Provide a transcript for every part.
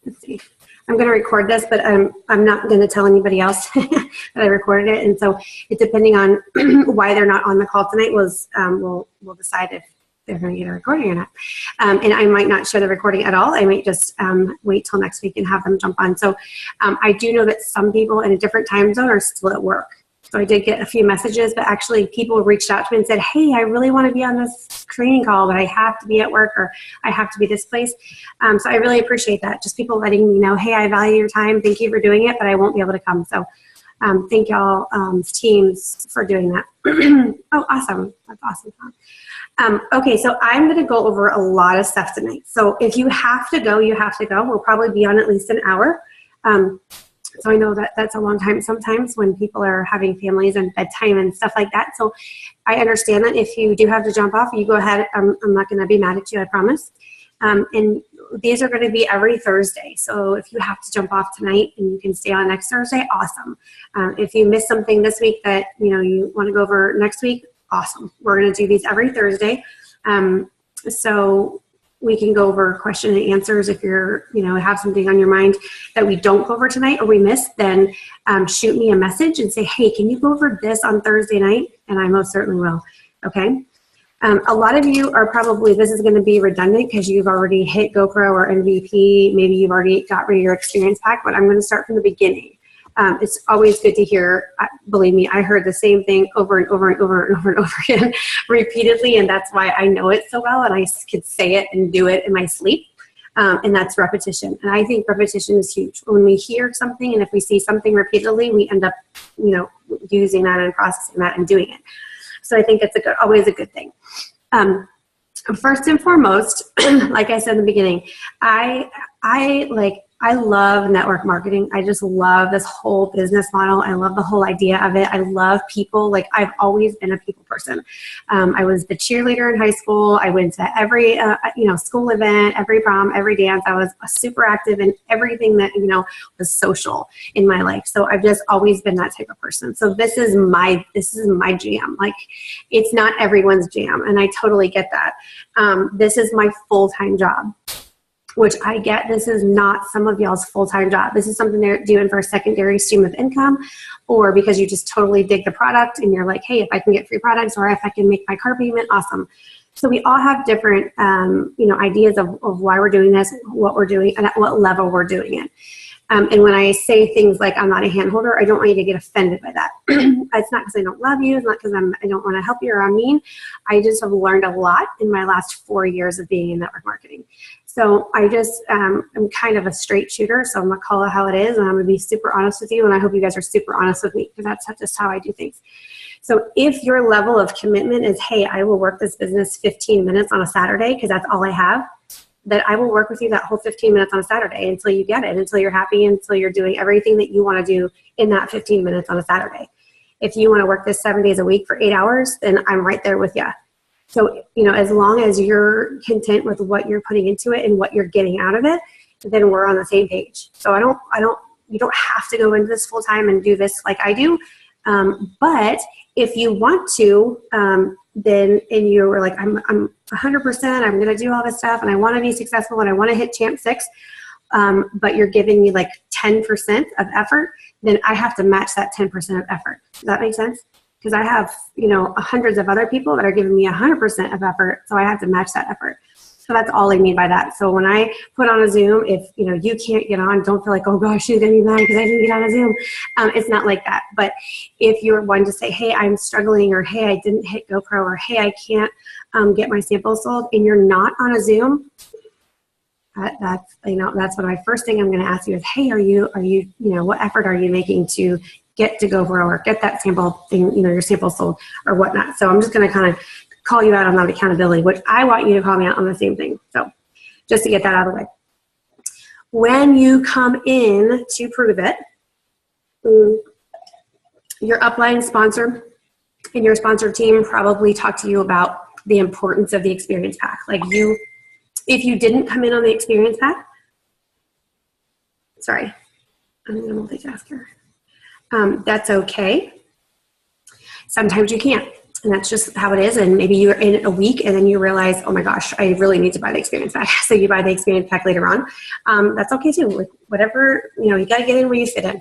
let's see. I'm going to record this, but I'm not going to tell anybody else that I recorded it. And so it depending on why they're not on the call tonight we'll decide if they're going to get a recording or not. And I might not share the recording at all. I might just wait till next week and have them jump on. So I do know that some people in a different time zone are still at work. So I did get a few messages, but actually people reached out to me and said, hey, I really want to be on this training call, but I have to be at work or I have to be this place. So I really appreciate that. Just people letting me know, hey, I value your time. Thank you for doing it, but I won't be able to come. So thank y'all teams for doing that. Oh, awesome. That's awesome. Okay, so I'm going to go over a lot of stuff tonight. So if you have to go, you have to go. We'll probably be on at least an hour. So I know that that's a long time sometimes when people are having families and bedtime and stuff like that. So I understand that if you do have to jump off, you go ahead. I'm not going to be mad at you, I promise. And these are going to be every Thursday. So if you have to jump off tonight and you can stay on next Thursday, awesome. If you miss something this week that you want to go over next week, awesome. We're going to do these every Thursday. So we can go over question and answers. If you're, have something on your mind that we don't go over tonight or we missed, then shoot me a message and say, hey, can you go over this on Thursday night? And I most certainly will. Okay. A lot of you are probably, this is going to be redundant because you've already hit GoPro or MVP. Maybe you've already got rid of your experience pack, but I'm going to start from the beginning. It's always good to hear. Believe me, I heard the same thing over and over and over and over and over again repeatedly, and that's why I know it so well, and I could say it and do it in my sleep, and that's repetition. And I think repetition is huge. When we hear something and if we see something repeatedly, we end up, using that and processing that and doing it. So I think it's always a good thing. First and foremost, like I said in the beginning, I love network marketing. I just love this whole business model. I love the whole idea of it. I love people. I've always been a people person. I was the cheerleader in high school. I went to every, school event, every prom, every dance. I was super active in everything that, was social in my life. So I've just always been that type of person. So this is my jam. It's not everyone's jam. And I totally get that. This is my full-time job, which I get. This is not some of y'all's full-time job. This is something they're doing for a secondary stream of income, or because you just totally dig the product and you're like, hey, if I can get free products or if I can make my car payment, awesome. So we all have different, ideas of why we're doing this, what we're doing, and at what level we're doing it. And when I say things like I'm not a hand holder, I don't want you to get offended by that. It's not because I don't love you. It's not because I don't want to help you or I'm mean. I just have learned a lot in my last 4 years of being in network marketing. So I just I'm kind of a straight shooter, so I'm going to call it how it is, and I'm going to be super honest with you, and I hope you guys are super honest with me because that's just how I do things. So if your level of commitment is, hey, I will work this business 15 minutes on a Saturday because that's all I have, then I will work with you that whole 15 minutes on a Saturday until you get it, until you're happy, until you're doing everything that you want to do in that 15 minutes on a Saturday. If you want to work this 7 days a week for 8 hours, then I'm right there with you. So, as long as you're content with what you're putting into it and what you're getting out of it, then we're on the same page. So you don't have to go into this full time and do this like I do. But if you want to, then, and you were like, I'm 100%, I'm going to do all this stuff and I want to be successful and I want to hit Champ 6, but you're giving me 10% of effort, then I have to match that 10% of effort. Does that make sense? Because I have, hundreds of other people that are giving me 100% of effort, so I have to match that effort. So that's all I mean by that. So when I put on a Zoom, if you can't get on, don't feel like, oh gosh, she's gonna be mad because I didn't get on a Zoom. It's not like that. But if you're one to say, hey, I'm struggling, or hey, I didn't hit GoPro, or hey, I can't get my samples sold, and you're not on a Zoom, that's what my first thing I'm going to ask you is, hey, are you what effort are you making to get to GoPro or get that sample thing, your sample sold or whatnot. So I'm just going to kind of call you out on that accountability, which I want you to call me out on the same thing. So just to get that out of the way. When you come in to prove it, your upline sponsor and your sponsor team probably talk to you about the importance of the experience pack. If you didn't come in on the experience pack, sorry, I'm going to multitask here. That's okay. Sometimes you can't. And that's just how it is. And maybe you're in it a week and then you realize, oh my gosh, I really need to buy the experience pack. So you buy the experience pack later on. That's okay too. Like whatever, you got to get in where you fit in.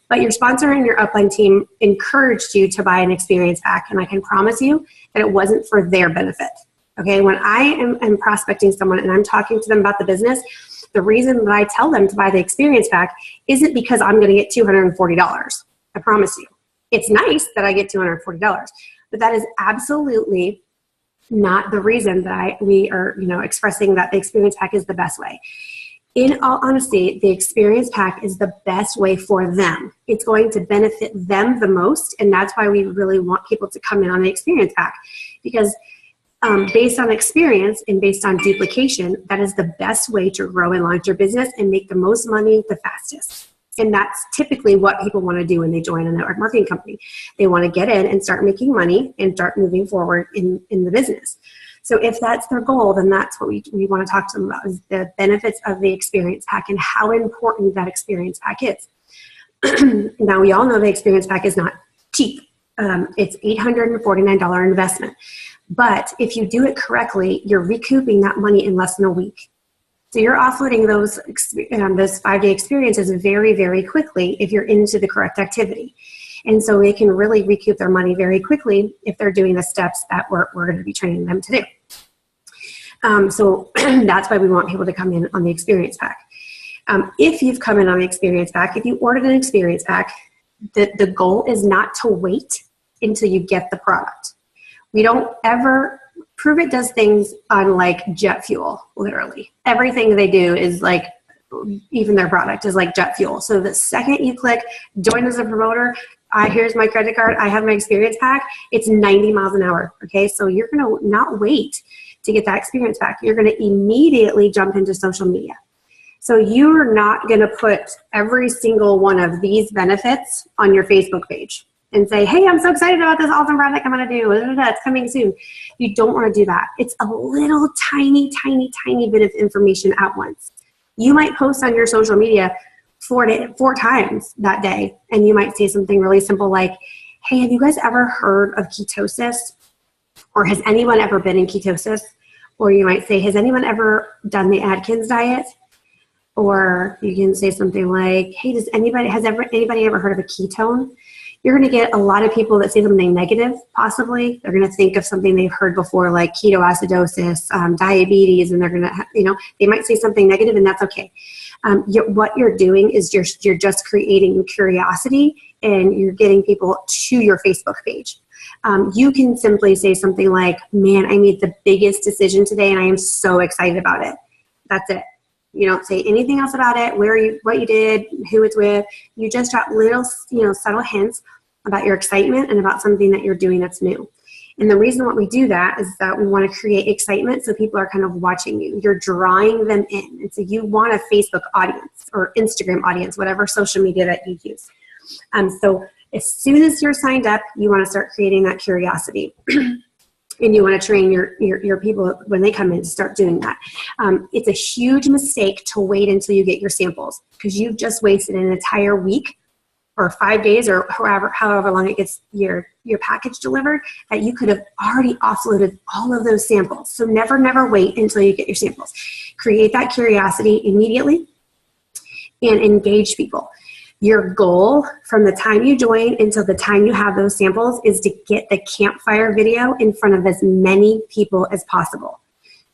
But your sponsor and your upline team encouraged you to buy an experience pack. And I can promise you that it wasn't for their benefit. Okay. When I am prospecting someone and I'm talking to them about the business, the reason that I tell them to buy the experience pack isn't because I'm going to get $240. I promise you. It's nice that I get $240. But that is absolutely not the reason that we are, expressing that the experience pack is the best way. In all honesty, the experience pack is the best way for them. It's going to benefit them the most, and that's why we really want people to come in on the experience pack. Because based on experience and based on duplication, that is the best way to grow and launch your business and make the most money the fastest. And that's typically what people want to do when they join a network marketing company. They want to get in and start making money and start moving forward in the business. So if that's their goal, then that's what we want to talk to them about, is the benefits of the experience pack and how important that experience pack is. Now, we all know the experience pack is not cheap. It's $849 investment. But if you do it correctly, you're recouping that money in less than a week. So you're offloading those 5-day experiences very, very quickly if you're into the correct activity. And so they can really recoup their money very quickly if they're doing the steps that we're going to be training them to do. So that's why we want people to come in on the experience pack. If you've come in on the experience pack, if you ordered an experience pack, the goal is not to wait until you get the product. We don't ever... Pruver does things on like jet fuel, literally. Everything they do is like, even their product is like jet fuel. So the second you click join as a promoter, here's my credit card, I have my experience pack, it's 90 miles an hour. Okay, so you're going to not wait to get that experience pack. You're going to immediately jump into social media. So you're not going to put every single one of these benefits on your Facebook page and say, hey, I'm so excited about this awesome product I'm going to do. It's coming soon. You don't want to do that. It's a little tiny, tiny, tiny bit of information at once. You might post on your social media 4 times that day, and you might say something really simple like, hey, have you guys ever heard of ketosis? Or has anyone ever been in ketosis? Or you might say, has anyone ever done the Atkins diet? Or you can say something like, hey, has anybody ever heard of a ketone? You're going to get a lot of people that say something negative, possibly. They're going to think of something they've heard before, like ketoacidosis, diabetes, and they're going to, they might say something negative, and that's okay. What you're doing is you're just creating curiosity, and you're getting people to your Facebook page. You can simply say something like, man, I made the biggest decision today, and I am so excited about it. That's it. You don't say anything else about it, what you did, who it's with. You just drop little, subtle hints about your excitement and about something that you're doing that's new. And the reason why we do that is that we want to create excitement so people are kind of watching you. You're drawing them in. And so you want a Facebook audience or Instagram audience, whatever social media that you use. So as soon as you're signed up, you want to start creating that curiosity. And you want to train your people when they come in to start doing that. It's a huge mistake to wait until you get your samples, because you've just wasted an entire week or 5 days or however long it gets your package delivered, that you could have already offloaded all of those samples. So never wait until you get your samples. Create that curiosity immediately and engage people. Your goal from the time you join until the time you have those samples is to get the campfire video in front of as many people as possible.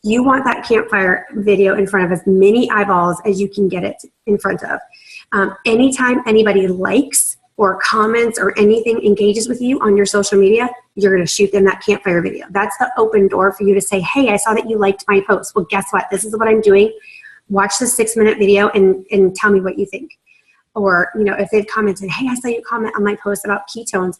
You want that campfire video in front of as many eyeballs as you can get it in front of. Anytime anybody likes or comments or anything engages with you on your social media, you're going to shoot them that campfire video. That's the open door for you to say, hey, I saw that you liked my post. Well, guess what? This is what I'm doing. Watch the 6-minute video and tell me what you think. Or, if they've commented, hey, I saw you comment on my post about ketones.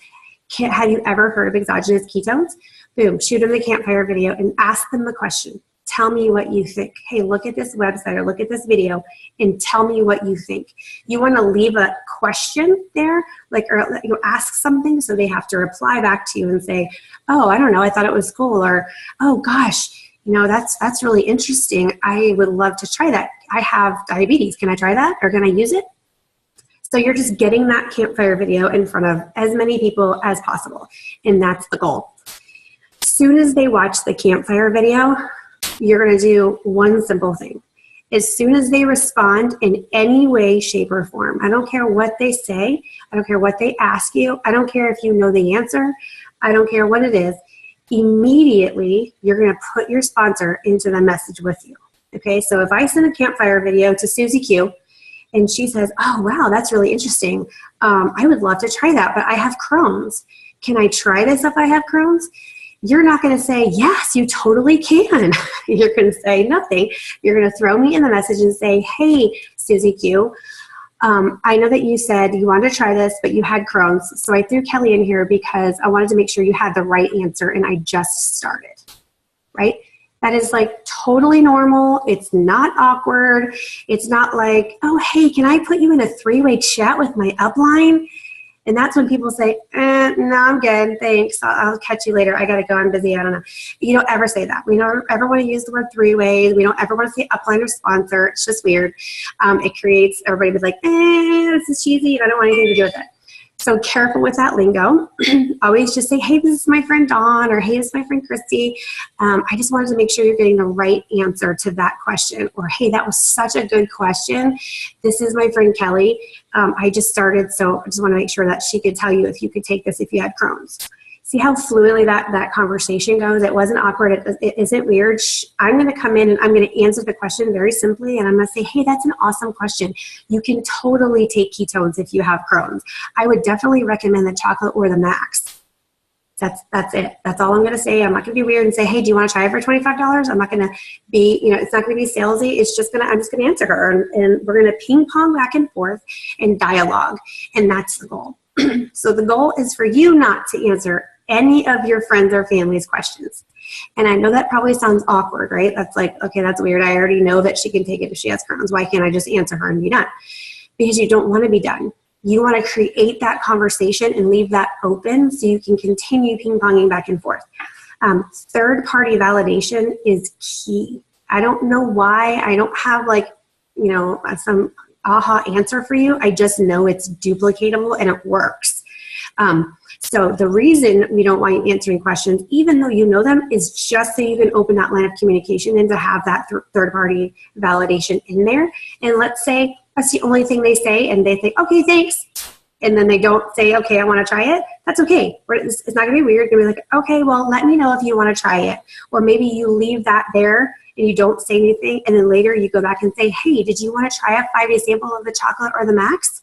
Have you ever heard of exogenous ketones? Boom, shoot them the campfire video and ask them the question. Tell me what you think. Hey, look at this website or look at this video and tell me what you think. You want to leave a question there, or ask something so they have to reply back to you and say, oh, I don't know, I thought it was cool. Or, oh gosh, that's really interesting. I would love to try that. I have diabetes. Can I try that? Or can I use it? So you're just getting that campfire video in front of as many people as possible. And that's the goal. soon as they watch the campfire video, you're going to do one simple thing. As soon as they respond in any way, shape, or form, I don't care what they say, I don't care what they ask you, I don't care if you know the answer, I don't care what it is, immediately you're going to put your sponsor into the message with you. Okay, so if I send a campfire video to Susie Q and she says, oh wow, that's really interesting, I would love to try that, but I have Crohn's. Can I try this if I have Crohn's? You're not going to say, yes, you totally can. You're going to say nothing. You're going to throw me in the message and say, hey, Susie Q, I know that you said you wanted to try this, but you had Crohn's. So I threw Kelly in here because I wanted to make sure you had the right answer and I just started, right? That is like totally normal. It's not awkward. It's not like, oh, hey, can I put you in a 3-way chat with my upline? And that's when people say, no, I'm good, thanks. I'll catch you later. I got to go, I'm busy, I don't know. You don't ever say that. We don't ever want to use the word 3-ways. We don't ever want to say upline or sponsor. It's just weird. It creates everybody be like, this is cheesy, and I don't want anything to do with it. So careful with that lingo. Always just say, hey, this is my friend Dawn, or hey, this is my friend Christy. I just wanted to make sure you're getting the right answer to that question. Or hey, that was such a good question. This is my friend Kelly. I just started, so I just want to make sure that she could tell you if you could take this if you had Crohn's. See how fluidly that conversation goes? It wasn't awkward. It isn't weird. I'm going to come in and I'm going to answer the question very simply. And I'm going to say, hey, that's an awesome question. You can totally take ketones if you have Crohn's. I would definitely recommend the chocolate or the max. That's it. That's all I'm going to say. I'm not going to be weird and say, hey, do you want to try it for $25? I'm not going to be, it's not going to be salesy. It's just I'm just going to answer her. And we're going to ping pong back and forth and dialogue. And that's the goal. So the goal is for you not to answer any of your friends or family's questions. And I know that probably sounds awkward, right? That's like, okay, that's weird. I already know that she can take it if she has Crohn's. Why can't I just answer her and be done? Because you don't want to be done. You want to create that conversation and leave that open so you can continue ping-ponging back and forth. Third-party validation is key. I don't know why. I don't have some aha answer for you. I just know it's duplicatable and it works. So the reason we don't want you answering questions, even though you know them, is just so you can open that line of communication and to have that third-party validation in there. And let's say that's the only thing they say and they think, okay, thanks. And then they don't say, okay, I want to try it. That's okay. It's not going to be weird. You're going to be like, okay, well, let me know if you want to try it. Or maybe you leave that there and you don't say anything. And then later you go back and say, hey, did you want to try a 5-day sample of the chocolate or the max?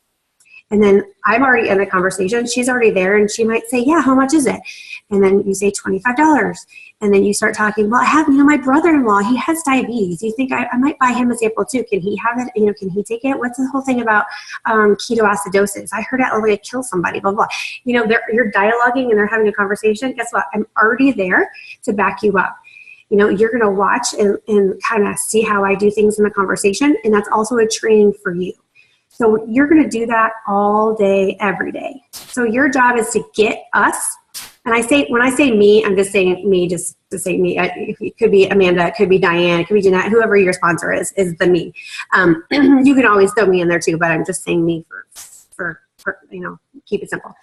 And then I'm already in the conversation. She's already there and she might say, yeah, how much is it? And then you say $25. And then you start talking, well, I have, my brother-in-law, he has diabetes. You think I might buy him a sample too? Can he have it? Can he take it? What's the whole thing about ketoacidosis? I heard it like kill somebody, blah, blah. You're dialoguing and they're having a conversation. Guess what? I'm already there to back you up. You're going to watch and kind of see how I do things in the conversation. And that's also a training for you. So you're going to do that all day, every day. So your job is to get us, and when I say me, I'm just saying me, just to say me. It could be Amanda, it could be Diane, it could be Jeanette, whoever your sponsor is the me. You can always throw me in there too, but I'm just saying me for keep it simple.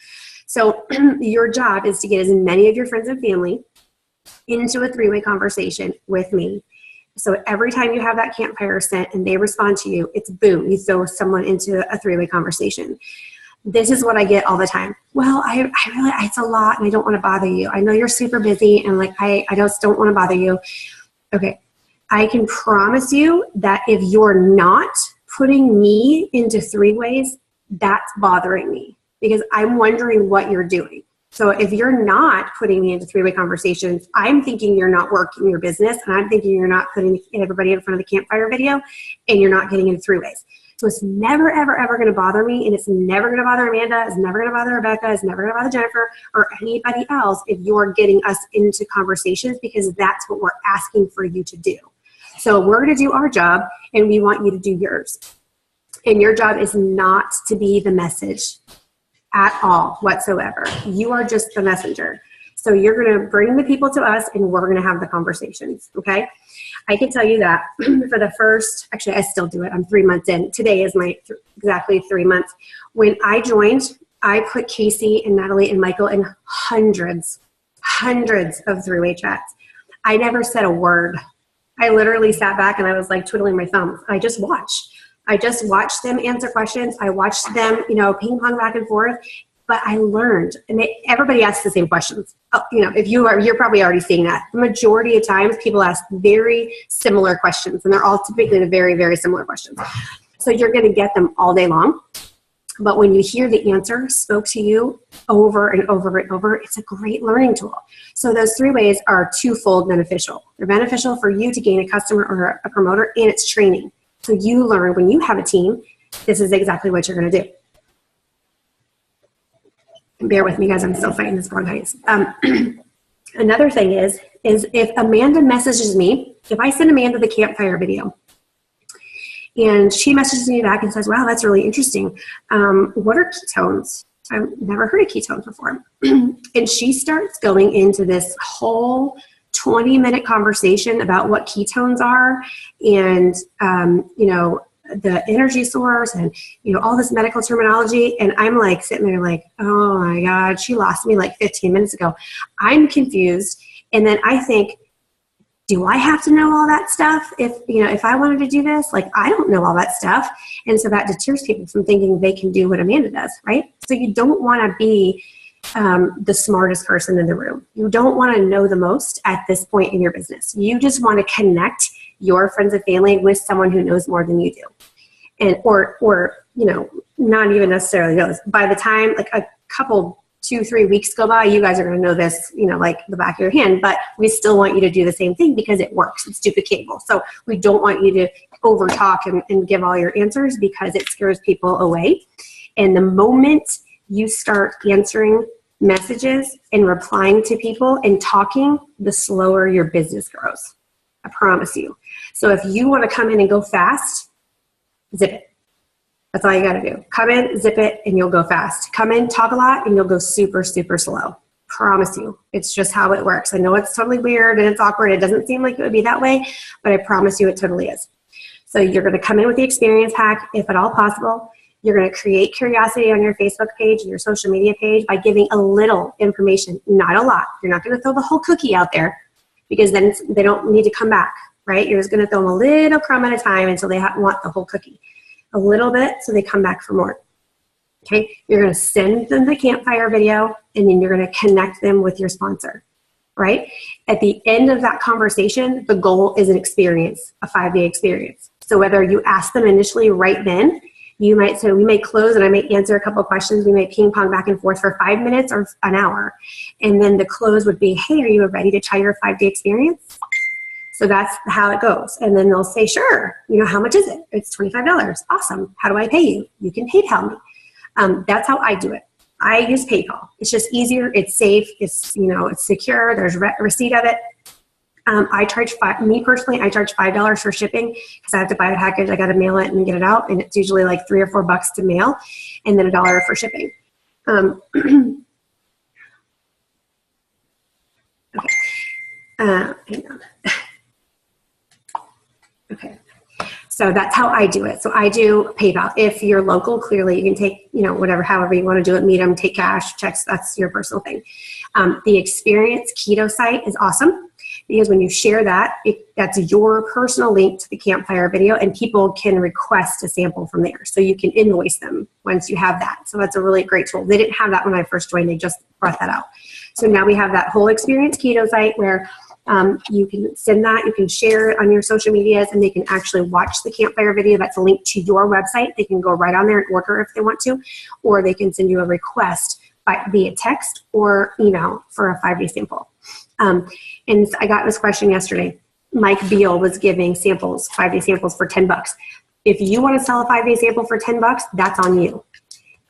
So your job is to get as many of your friends and family into a 3-way conversation with me. So every time you have that campfire sent and they respond to you, it's boom, you throw someone into a 3-way conversation. This is what I get all the time. Well, I really, it's a lot and I don't want to bother you. I know you're super busy and I just don't want to bother you. Okay. I can promise you that if you're not putting me into 3-ways, that's bothering me because I'm wondering what you're doing. So if you're not putting me into 3-way conversations, I'm thinking you're not working your business and I'm thinking you're not putting everybody in front of the campfire video and you're not getting into 3-ways. So it's never, ever, ever going to bother me and it's never going to bother Amanda, it's never going to bother Rebecca, it's never going to bother Jennifer or anybody else if you're getting us into conversations because that's what we're asking for you to do. So we're going to do our job and we want you to do yours. And your job is not to be the message at all whatsoever. You are just the messenger. So you're going to bring the people to us and we're going to have the conversations, okay? I can tell you that for the first, actually I still do it, I'm 3 months in. Today is my exactly 3 months. When I joined, I put Casey and Natalie and Michael in hundreds hundreds of three-way chats. I never said a word. I literally sat back and I was like twiddling my thumbs. I just watched. I just watched them answer questions. I watched them, ping pong back and forth. But I learned, and everybody asks the same questions. If you're probably already seeing that. The majority of times, people ask very similar questions, and they're all typically the very, very similar questions. So you're going to get them all day long. But when you hear the answer spoke to you over and over and over, it's a great learning tool. So those three ways are twofold beneficial. They're beneficial for you to gain a customer or a promoter, and it's training. So you learn when you have a team, this is exactly what you're going to do. Bear with me, guys. I'm still fighting this bronchitis. Another thing is if Amanda messages me, if I send Amanda the campfire video, and she messages me back and says, wow, that's really interesting. What are ketones? I've never heard of ketones before. And she starts going into this whole 20-minute conversation about what ketones are and, the energy source and, all this medical terminology. And I'm like sitting there like, oh my God, she lost me like 15 minutes ago. I'm confused. And then I think, do I have to know all that stuff if I wanted to do this? Like, I don't know all that stuff. And so that deters people from thinking they can do what Amanda does, right? So you don't want to be the smartest person in the room. You don't want to know the most at this point in your business. You just want to connect your friends and family with someone who knows more than you do. And, or not even necessarily knows. By the time like a couple 2-3 weeks go by, you guys are going to know this, like the back of your hand, but we still want you to do the same thing because it works. It's duplicatable. So we don't want you to over talk and give all your answers because it scares people away. And the moment you start answering messages and replying to people and talking, the slower your business grows. I promise you. So if you want to come in and go fast, zip it. That's all you got to do. Come in, zip it, and you'll go fast. Come in, talk a lot, and you'll go super, super slow. Promise you. It's just how it works. I know it's totally weird and it's awkward. It doesn't seem like it would be that way, but I promise you it totally is. So you're going to come in with the experience pack, if at all possible. You're going to create curiosity on your Facebook page and your social media page by giving a little information, not a lot. You're not going to throw the whole cookie out there because then they don't need to come back, right? You're just going to throw them a little crumb at a time until they want the whole cookie. A little bit so they come back for more. Okay, you're going to send them the campfire video and then you're going to connect them with your sponsor, right? At the end of that conversation, the goal is an experience, a 5-day experience. So whether you ask them initially right then, you might say, we may close and I may answer a couple of questions. We may ping pong back and forth for 5 minutes or an hour. And then the close would be, hey, are you ready to try your 5-day experience? So that's how it goes. And then they'll say, sure, how much is it? It's $25. Awesome. How do I pay you? You can PayPal me. That's how I do it. I use PayPal. It's just easier. It's safe. It's, it's secure. There's receipt of it. I charge me personally, I charge $5 for shipping because I have to buy a package. I got to mail it and get it out. And it's usually like $3 or $4 to mail and then $1 for shipping. Okay. Hang on. Okay, so that's how I do it. So I do PayPal. If you're local, clearly you can take, however you want to do it, meet them, take cash, checks, that's your personal thing. The Experience Keto site is awesome because when you share that, that's your personal link to the campfire video and people can request a sample from there. So you can invoice them once you have that. So that's a really great tool. They didn't have that when I first joined. They just brought that out. So now we have that whole Experience Keto site where you can send that, you can share it on your social medias, and they can actually watch the campfire video that's linked to your website. They can go right on there and order if they want to, or they can send you a request via text or email for a 5-day sample. And I got this question yesterday. Mike Beal was giving samples, 5-day samples for $10. If you want to sell a 5-day sample for $10, that's on you.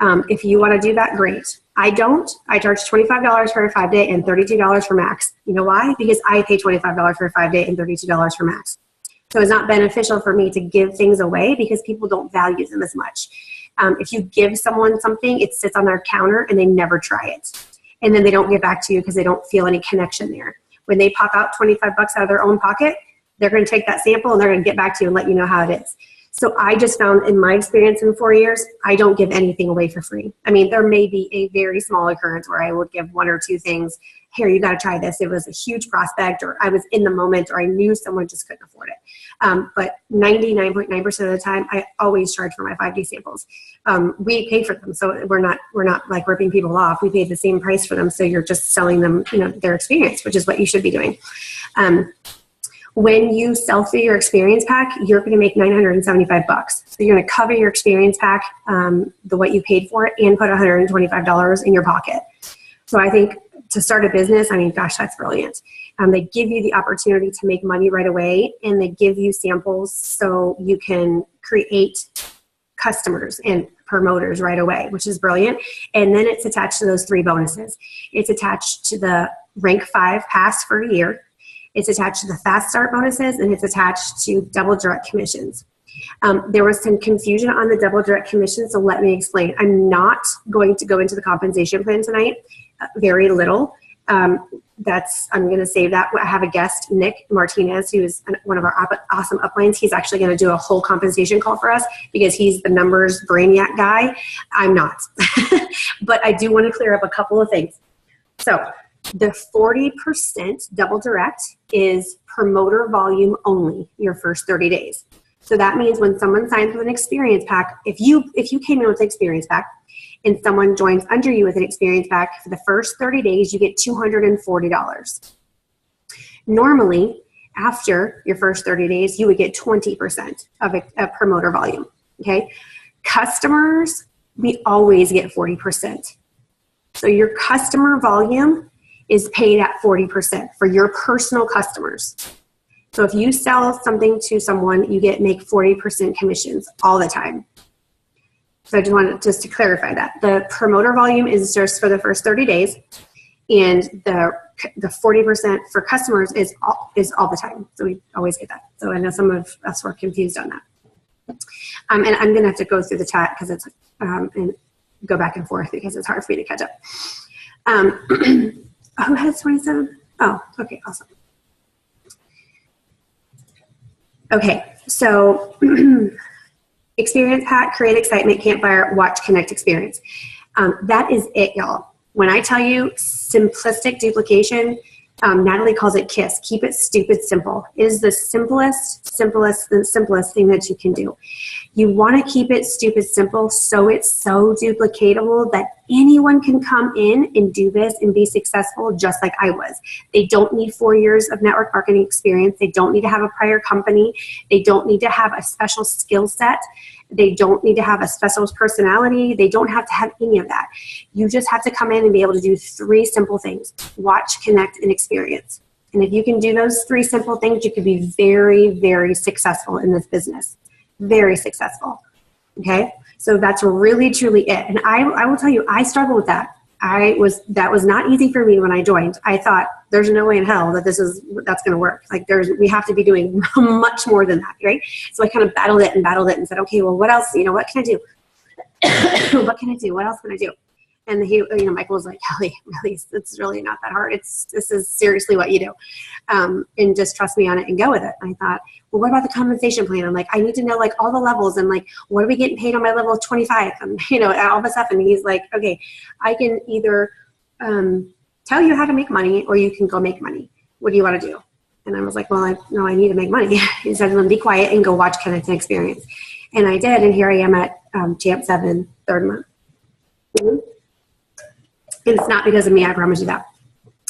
If you want to do that, great. I don't. I charge $25 for a 5-day and $32 for max. You know why? Because I pay $25 for a 5-day and $32 for max. So it's not beneficial for me to give things away because people don't value them as much. If you give someone something, it sits on their counter and they never try it. And then they don't get back to you because they don't feel any connection there. When they pop out $25 out of their own pocket, they're going to take that sample and they're going to get back to you and let you know how it is. So I just found in my experience in 4 years, I don't give anything away for free. I mean, there may be a very small occurrence where I would give 1 or 2 things. here, you got to try this. It was a huge prospect, or I was in the moment, or I knew someone just couldn't afford it. But 99.9% of the time, I always charge for my 5-day samples. We pay for them. So we're not like ripping people off. We pay the same price for them. So you're just selling them, their experience, which is what you should be doing. When you sell through your experience pack, you're going to make $975. So you're going to cover your experience pack, what you paid for it, and put $125 in your pocket. So I think to start a business, gosh, that's brilliant. They give you the opportunity to make money right away, and they give you samples so you can create customers and promoters right away, which is brilliant. And then it's attached to those 3 bonuses. It's attached to the rank 5 pass for a year. It's attached to the fast start bonuses, and it's attached to double direct commissions. There was some confusion on the double direct commission, so let me explain. I'm not going to go into the compensation plan tonight. Very little. I'm going to save that. I have a guest, Nick Martinez, who is one of our awesome uplines. He's actually going to do a whole compensation call for us because he's the numbers brainiac guy. I'm not. But I do want to clear up a couple of things. So the 40% double direct is promoter volume only your first 30 days. So that means when someone signs with an experience pack, if you came in with an experience pack and someone joins under you with an experience pack, for the first 30 days, you get $240. Normally, after your first 30 days, you would get 20% of a promoter volume, okay? Customers, we always get 40%. So your customer volume is paid at 40% for your personal customers. So if you sell something to someone, you make 40% commissions all the time. So I just wanted to clarify that. The promoter volume is just for the first 30 days, and the 40% for customers is all the time. So we always get that. So I know some of us were confused on that. And I'm going to have to go through the chat because it's and go back and forth because it's hard for me to catch up. Who has 27? Oh, okay, awesome. Okay, so experience pack, create excitement, campfire, watch, connect, experience. That is it, y'all. When I tell you simplistic duplication, Natalie calls it KISS. Keep it stupid simple. It is the simplest thing that you can do. You want to keep it stupid simple so it's so duplicatable that anyone can come in and do this and be successful just like I was. They don't need 4 years of network marketing experience. They don't need to have a prior company. They don't need to have a special skill set. They don't need to have a special personality. They don't have to have any of that. You just have to come in and be able to do 3 simple things: watch, connect, and experience. And if you can do those 3 simple things, you could be very, very successful in this business. Very successful. Okay? So that's really, truly it. And I will tell you, I struggled with that. That was not easy for me when I joined. I thought, there's no way in hell that that's going to work. Like we have to be doing much more than that, right? So I kind of battled it and said, okay, well, what else? What can I do? What can I do? What else can I do? And Michael was like, Kelly, really, it's really not that hard. This is seriously what you do. And just trust me on it and go with it. And I thought, well, what about the compensation plan? I'm like, I need to know all the levels and what are we getting paid on my level of 25? And all this stuff. And he's like, okay, I can either tell you how to make money or you can go make money. What do you want to do? And I was like, well, I need to make money. He said, well, be quiet and go watch Connect and Experience. And I did. And here I am at Champ 7, 3rd month. Mm-hmm. And it's not because of me, I promise you that.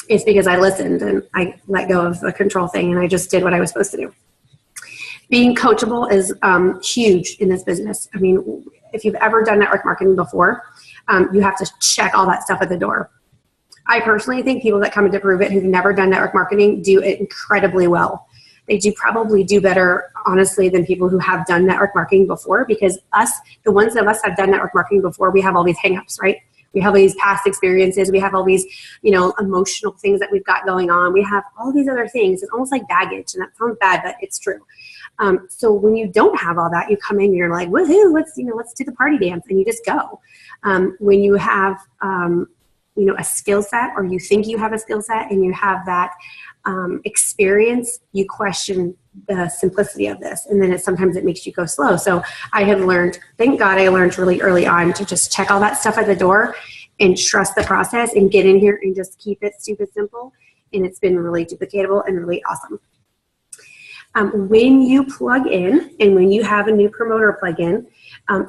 It's because I listened and I let go of the control thing and I just did what I was supposed to do. Being coachable is huge in this business. I mean, if you've ever done network marketing before, you have to check all that stuff at the door. I personally think people that come into Pruver who've never done network marketing do it incredibly well. They probably do better, honestly, than people who have done network marketing before, because the ones of us have done network marketing before, we have all these hangups, right? We have all these past experiences. We have all these, emotional things that we've got going on. We have all these other things. It's almost like baggage, and that sounds bad, but it's true. So when you don't have all that, you come in and you're like, woohoo, let's do the party dance, and you just go. When you have, a skill set, or you think you have a skill set, and you have that experience, you question the simplicity of this, and then sometimes it makes you go slow. So I have learned, thank God I learned really early on to just check all that stuff at the door and trust the process and get in here and just keep it stupid simple. And it's been really duplicatable and really awesome. When you plug in and when you have a new promoter plug in,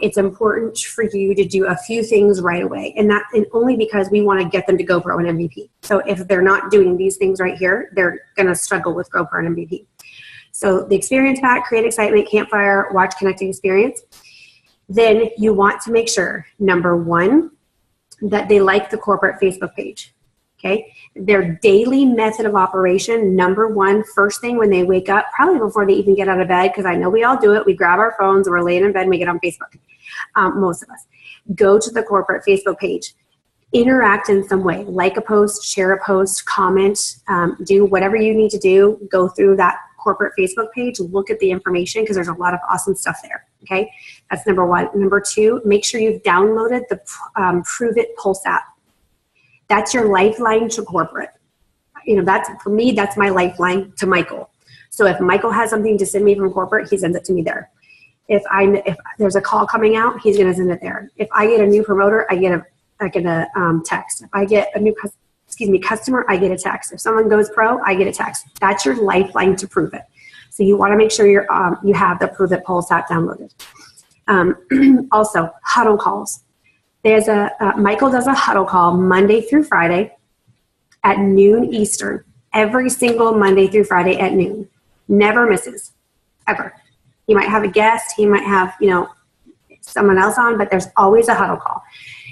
it's important for you to do a few things right away. And only because we want to get them to GoPro and MVP. So if they're not doing these things right here, they're going to struggle with GoPro and MVP. So the experience pack, create excitement, campfire, watch connecting experience. Then you want to make sure, number one, that they like the corporate Facebook page. Okay, their daily method of operation, number one, first thing when they wake up, probably before they even get out of bed, because I know we all do it. We grab our phones, we're laying in bed, and we get on Facebook. Most of us. Go to the corporate Facebook page. Interact in some way. Like a post, share a post, comment, do whatever you need to do. Go through that corporate Facebook page, look at the information because there's a lot of awesome stuff there. Okay, that's number one. Number two, make sure you've downloaded the Prove It Pulse app. That's your lifeline to corporate. That's, for me, that's my lifeline to Michael. So if Michael has something to send me from corporate, he sends it to me there. If there's a call coming out, he's going to send it there. If I get a new promoter, I get a text. If I get a new customer, I get a text. If someone goes pro, I get a text. That's your lifeline to Prove It. So you want to make sure you have the Prove It Pulse app downloaded. Also, huddle calls. There's Michael does a huddle call Monday through Friday at noon Eastern. Every single Monday through Friday at noon. Never misses, ever. He might have a guest. He might have, someone else on, but there's always a huddle call.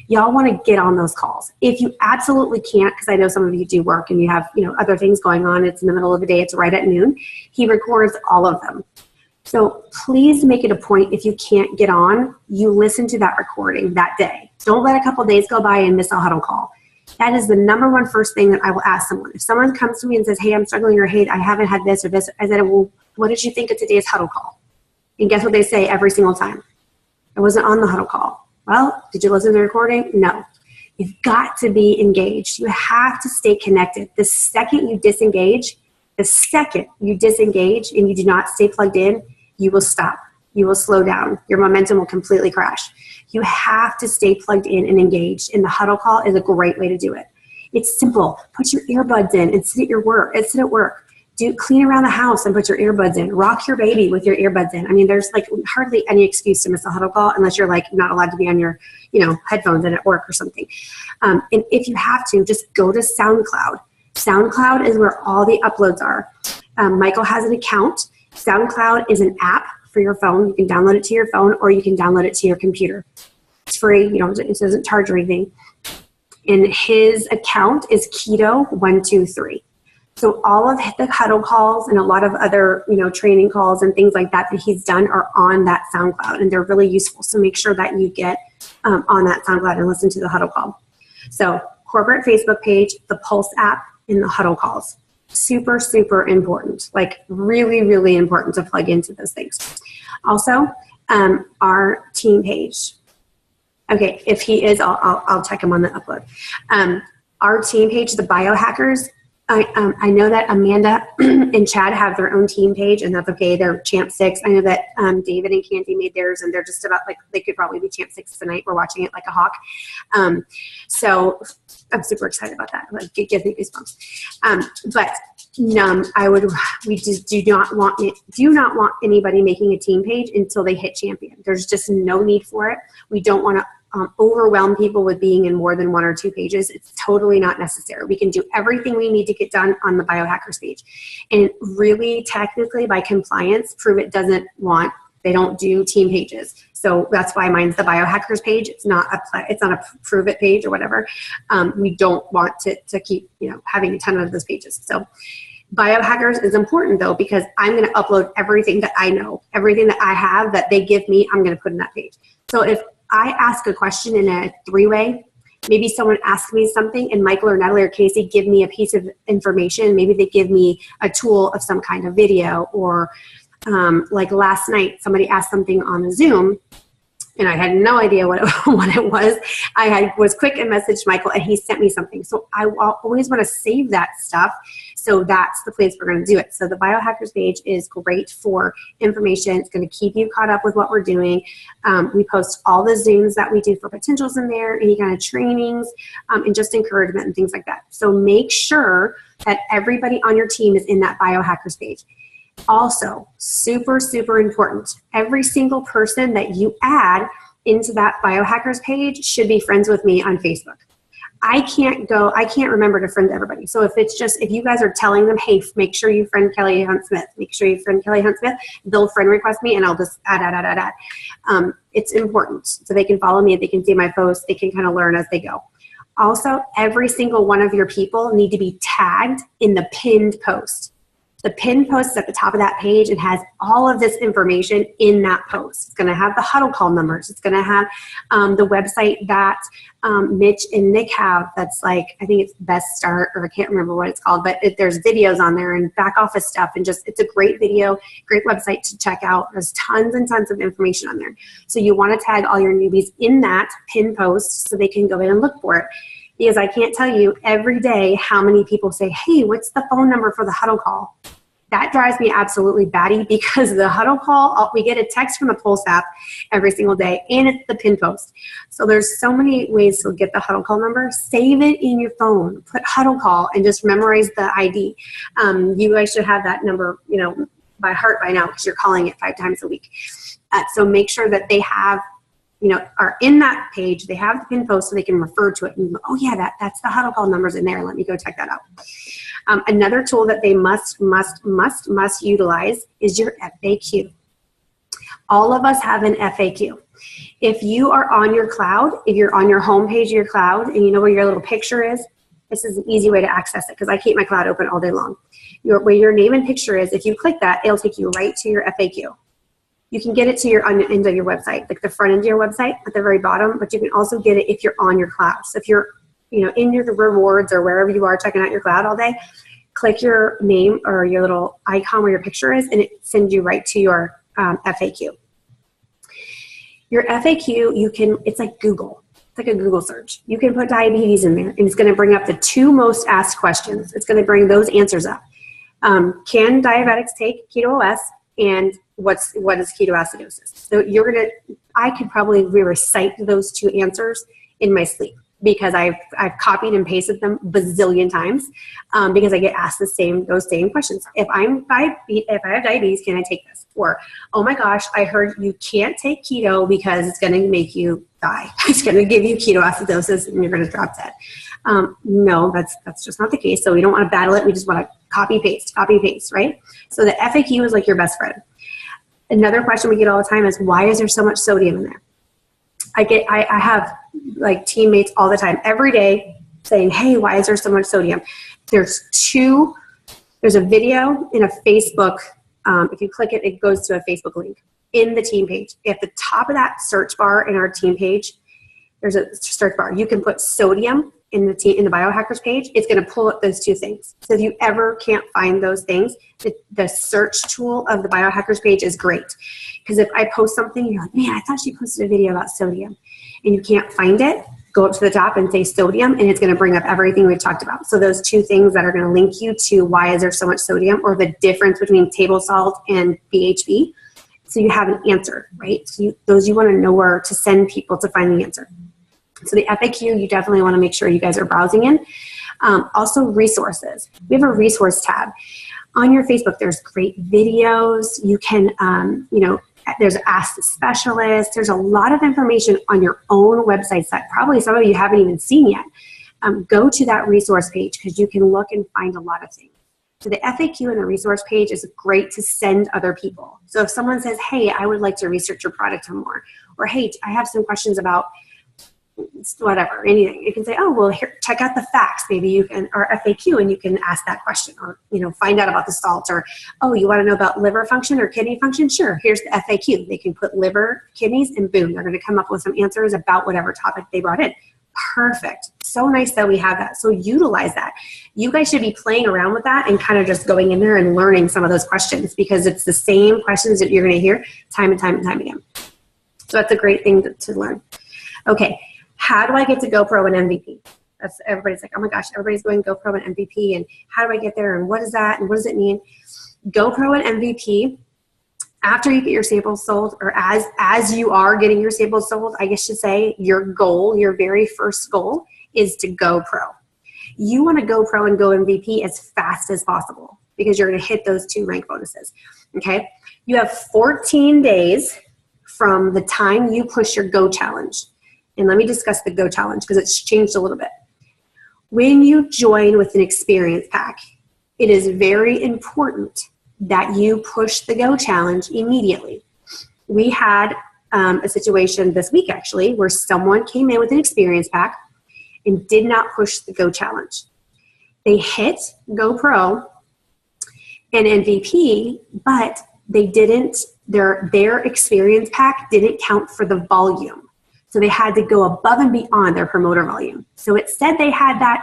Y'all want to get on those calls. If you absolutely can't, because I know some of you do work and you have, other things going on. It's in the middle of the day. It's right at noon. He records all of them. So please make it a point, if you can't get on, you listen to that recording that day. Don't let a couple days go by and miss a huddle call. That is the number one first thing that I will ask someone. If someone comes to me and says, hey, I'm struggling, or hey, I haven't had this or this, I said, well, what did you think of today's huddle call? And guess what they say every single time? I wasn't on the huddle call. Well, did you listen to the recording? No. You've got to be engaged. You have to stay connected. The second you disengage and you do not stay plugged in, you will stop. You will slow down. Your momentum will completely crash. You have to stay plugged in and engaged, and the huddle call is a great way to do it. It's simple. Put your earbuds in and sit at work. Clean around the house and put your earbuds in. Rock your baby with your earbuds in. I mean, there's hardly any excuse to miss a huddle call unless you're not allowed to be on your headphones and at work or something. And if you have to, just go to SoundCloud. SoundCloud is where all the uploads are. Michael has an account. SoundCloud is an app for your phone. You can download it to your phone or you can download it to your computer. It's free. It doesn't charge or anything. And his account is Keto123. So all of the huddle calls and a lot of other, training calls and things like that he's done are on that SoundCloud, and they're really useful. So make sure that you get on that SoundCloud and listen to the huddle call. So corporate Facebook page, the Pulse app, and the huddle calls. Super, super important. Really, really important to plug into those things. Also, our team page. Okay, if he is, I'll check him on the upload. Our team page, the biohackers. I know that Amanda and Chad have their own team page, and that's okay. They're Champ 6. I know that David and Candy made theirs, and they're just about they could probably be Champ 6 tonight. We're watching it like a hawk. So I'm super excited about that. It gives me goosebumps. We just do not want anybody making a team page until they hit champion. There's just no need for it. We don't want to overwhelm people with being in more than 1 or 2 pages. It's totally not necessary. We can do everything we need to get done on the biohackers page. And really, technically, by compliance, Prove It they don't do team pages. So that's why mine's the biohackers page. It's not a Prove It page or whatever. We don't want to keep having a ton of those pages. So biohackers is important though, because I'm going to upload everything that I know, everything that I have that they give me, I'm going to put in that page. So if I ask a question in a 3-way, maybe someone asks me something and Michael or Natalie or Casey give me a piece of information. Maybe they give me a tool of some kind of video, or like last night, somebody asked something on a Zoom and I had no idea what it was. Was quick and messaged Michael, and he sent me something. So I always want to save that stuff. So that's the place we're going to do it. So the Biohackers page is great for information. It's going to keep you caught up with what we're doing. We post all the Zooms that we do for potentials in there, any kind of trainings, and just encouragement and things like that. So make sure that everybody on your team is in that Biohackers page. Also, super, super important, every single person that you add into that Biohackers page should be friends with me on Facebook. I can't remember to friend everybody. So if you guys are telling them, hey, make sure you friend Kelly Hunt Smith, they'll friend request me and I'll just add. It's important. So they can follow me, they can see my posts, they can kind of learn as they go. Also, every single one of your people need to be tagged in the pinned post. The pinned post is at the top of that page and has all of this information in that post. It's going to have the huddle call numbers. It's going to have the website that Mitch and Nick have. That's like, I think it's Best Start, or I can't remember what it's called, but there's videos on there and back office stuff, and it's a great video, great website to check out. There's tons and tons of information on there. So you want to tag all your newbies in that pinned post so they can go in and look for it. Because I can't tell you every day how many people say, hey, what's the phone number for the huddle call? That drives me absolutely batty, because the huddle call, we get a text from the Pulse app every single day, and it's the pin post. So there's so many ways to get the huddle call number. Save it in your phone. Put huddle call and just memorize the ID. You guys should have that number, by heart by now, because you're calling it 5 times a week. So make sure that they have, are in that page, they have the pin post so they can refer to it and go, oh yeah, that's the huddle call numbers in there. Let me go check that out. Another tool that they must utilize is your FAQ. All of us have an FAQ. If you are on your cloud, if you're on your home page of your cloud and you know where your little picture is, this is an easy way to access it, because I keep my cloud open all day long. Where your name and picture is, if you click that, it'll take you right to your FAQ. You can get it to on the end of your website, like the front end of your website at the very bottom, but you can also get it if you're on your cloud. So if you're in your rewards or wherever you are checking out your cloud all day, click your name or your little icon where your picture is, and it sends you right to your FAQ. Your FAQ, it's like Google. It's like a Google search. You can put diabetes in there, and it's going to bring up the 2 most asked questions. It's going to bring those answers up. Can diabetics take Keto OS? And what is ketoacidosis? So I could probably recite those 2 answers in my sleep, because I've copied and pasted them bazillion times, because I get asked those same questions. If I have diabetes, can I take this? Or, oh my gosh, I heard you can't take keto because it's going to make you die. It's going to give you ketoacidosis and you're going to drop dead. No, that's just not the case. So we don't want to battle it. We just want to copy paste, right? So the FAQ is like your best friend. Another question we get all the time is, why is there so much sodium in there? I have like teammates all the time, every day, saying, hey, why is there so much sodium? There's a video in a Facebook. If you click it, it goes to a Facebook link in the team page. At the top of that search bar in our team page, there's a search bar. You can put sodium in the Biohackers page. It's going to pull up those 2 things. So if you ever can't find those things, the search tool of the Biohackers page is great. Because if I post something, you're like, man, I thought she posted a video about sodium, and you can't find it, go up to the top and say sodium, and it's going to bring up everything we've talked about. So those 2 things that are going to link you to why is there so much sodium, or the difference between table salt and BHB. So you have an answer, right? So you want to know where to send people to find the answer. So the FAQ, you definitely want to make sure you guys are browsing in. Also, resources. We have a resource tab. On your Facebook, there's great videos. You can, there's Ask the Specialist. There's a lot of information on your own websites that probably some of you haven't even seen yet. Go to that resource page, because you can look and find a lot of things. So the FAQ and the resource page is great to send other people. So if someone says, hey, I would like to research your product more, or hey, I have some questions about whatever, anything, you can say, oh, well, here, check out the facts, maybe you can, or FAQ, and you can ask that question, or find out about the salt, or, oh, you want to know about liver function or kidney function? Sure, here's the FAQ. They can put liver, kidneys, and boom, they're going to come up with some answers about whatever topic they brought in. Perfect. So nice that we have that. So utilize that. You guys should be playing around with that and kind of just going in there and learning some of those questions, because it's the same questions that you're going to hear time and time and time again. So that's a great thing to learn. Okay, how do I get to GoPro and MVP? That's everybody's like, oh my gosh, everybody's going GoPro and MVP, and how do I get there, and what is that, and what does it mean? GoPro and MVP, after you get your samples sold, or as you are getting your samples sold, I guess you should say, your goal, your very first goal is to go pro. You want to go pro and go MVP as fast as possible because you're going to hit those 2 rank bonuses. Okay? You have 14 days from the time you push your Go Challenge. And let me discuss the Go Challenge because it's changed a little bit. When you join with an experience pack, it is very important that you push the Go Challenge immediately. We had a situation this week actually where someone came in with an experience pack and did not push the Go Challenge. They hit Go Pro and MVP, but they didn't, their experience pack didn't count for the volume. So they had to go above and beyond their promoter volume. So it said they had that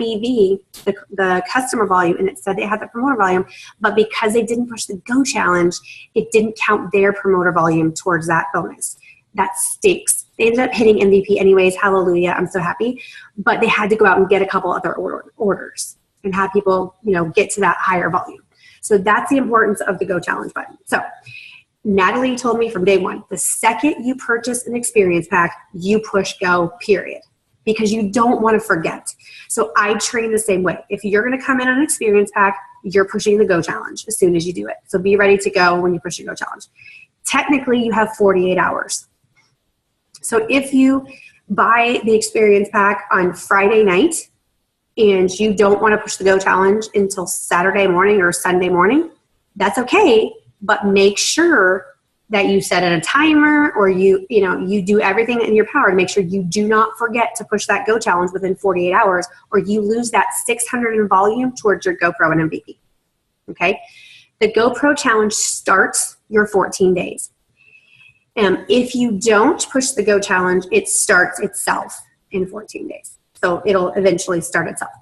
BV, the customer volume, and it said they had the promoter volume, but because they didn't push the Go Challenge, it didn't count their promoter volume towards that bonus. That stinks. They ended up hitting MVP anyways. Hallelujah. I'm so happy. But they had to go out and get a couple other orders and have people, get to that higher volume. So that's the importance of the Go Challenge button. So Natalie told me from day one, the second you purchase an experience pack, you push Go, period. Because you don't want to forget. So I train the same way. If you're going to come in on an experience pack, you're pushing the Go Challenge as soon as you do it. So be ready to go when you push your Go Challenge. Technically, you have 48 hours. So if you buy the experience pack on Friday night and you don't want to push the Go Challenge until Saturday morning or Sunday morning, that's okay. But make sure that you set a timer or you do everything in your power to make sure you do not forget to push that Go Challenge within 48 hours or you lose that 600 in volume towards your GoPro and MVP. Okay? The GoPro Challenge starts your 14 days. If you don't push the Go Challenge, it starts itself in 14 days. So it'll eventually start itself.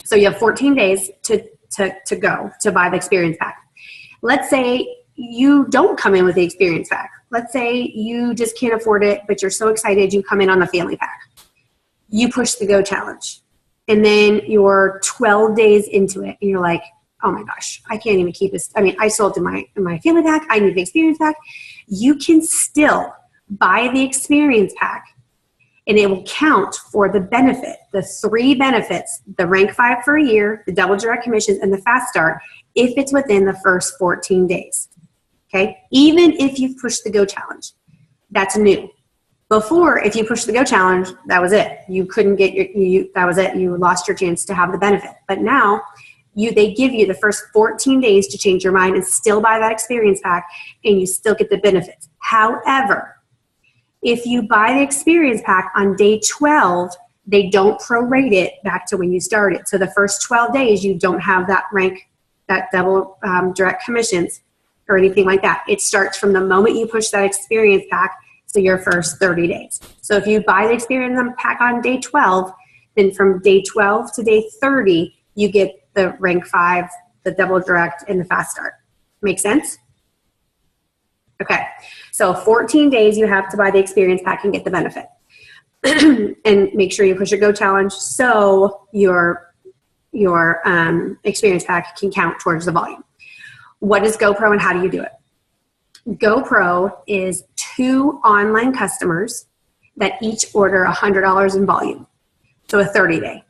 So you have 14 days to go to buy the experience pack. Let's say you don't come in with the experience pack. Let's say you just can't afford it, but you're so excited you come in on the family pack. You push the Go Challenge. And then you're 12 days into it and you're like, oh my gosh, I can't even keep this. I mean, I sold in my family pack. I need the experience pack. You can still buy the experience pack and it will count for the benefit, the 3 benefits, the rank 5 for a year, the double direct commissions, and the fast start if it's within the first 14 days. Okay? Even if you've pushed the Go Challenge, that's new. Before, if you pushed the Go Challenge, that was it. You couldn't get that was it. You lost your chance to have the benefit. But now, they give you the first 14 days to change your mind and still buy that experience pack, and you still get the benefits. However, if you buy the experience pack on day 12, they don't prorate it back to when you started. So the first 12 days, you don't have that rank, that double direct commissions or anything like that. It starts from the moment you push that experience pack, so your first 30 days. So if you buy the experience pack on day 12, then from day 12 to day 30, you get the rank 5, the double direct, and the fast start. Make sense? Okay. So 14 days you have to buy the experience pack and get the benefit. And make sure you push your Go Challenge so your experience pack can count towards the volume. What is GoPro and how do you do it? GoPro is 2 online customers that each order $100 in volume. So a 30-day.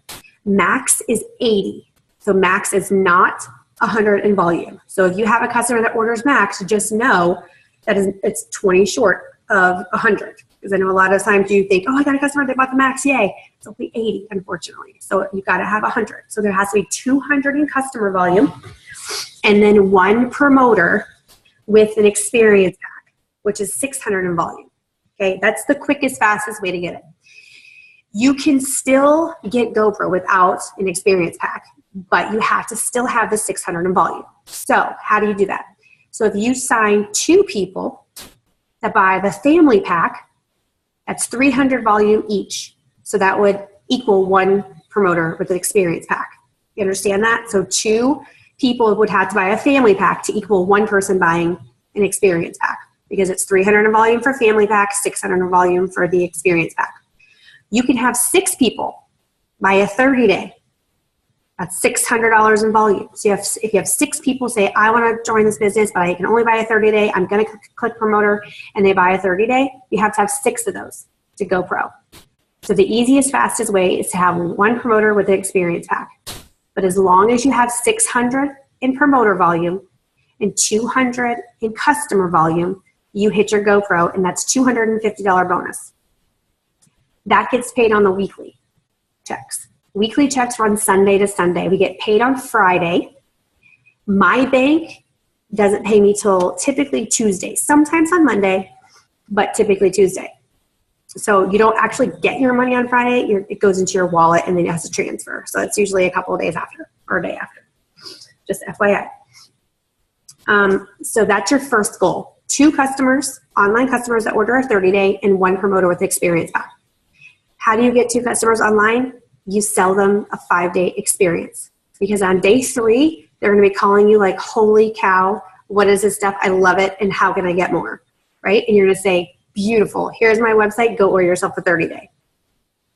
Max is 80. So max is not 100 in volume. So if you have a customer that orders max, just know that it's 20 short of 100. Because I know a lot of times you think, oh, I got a customer, they bought the max, yay. It's only 80, unfortunately. So you got to have 100. So there has to be 200 in customer volume and then 1 promoter with an experience pack, which is 600 in volume. Okay, that's the quickest, fastest way to get it. You can still get GoPro without an experience pack, but you have to still have the 600 in volume. So how do you do that? So if you sign 2 people that buy the family pack, that's 300 volume each. So that would equal 1 promoter with an experience pack. You understand that? So 2 people would have to buy a family pack to equal 1 person buying an experience pack. because it's 300 in volume for family pack, 600 in volume for the experience pack. You can have 6 people buy a 30-day. That's $600 in volume. So if you have 6 people say, I want to join this business, but I can only buy a 30-day, I'm going to click promoter, and they buy a 30-day, you have to have 6 of those to go pro. So the easiest, fastest way is to have 1 promoter with an experience pack. But as long as you have 600 in promoter volume and 200 in customer volume, you hit your GoPro, and that's $250 bonus. That gets paid on the weekly checks. Weekly checks run Sunday to Sunday. We get paid on Friday. My bank doesn't pay me till typically Tuesday, sometimes on Monday, but typically Tuesday. So you don't actually get your money on Friday. It goes into your wallet, and then it has to transfer. So it's usually a couple of days after or a day after. Just FYI. So that's your first goal. 2 customers, online customers that order a 30-day, and 1 promoter with experience pack. How do you get 2 customers online? You sell them a 5-day experience. Because on day 3, they're going to be calling you like, holy cow, what is this stuff? I love it, and how can I get more? Right? And you're going to say, beautiful, here's my website, go order yourself a 30-day.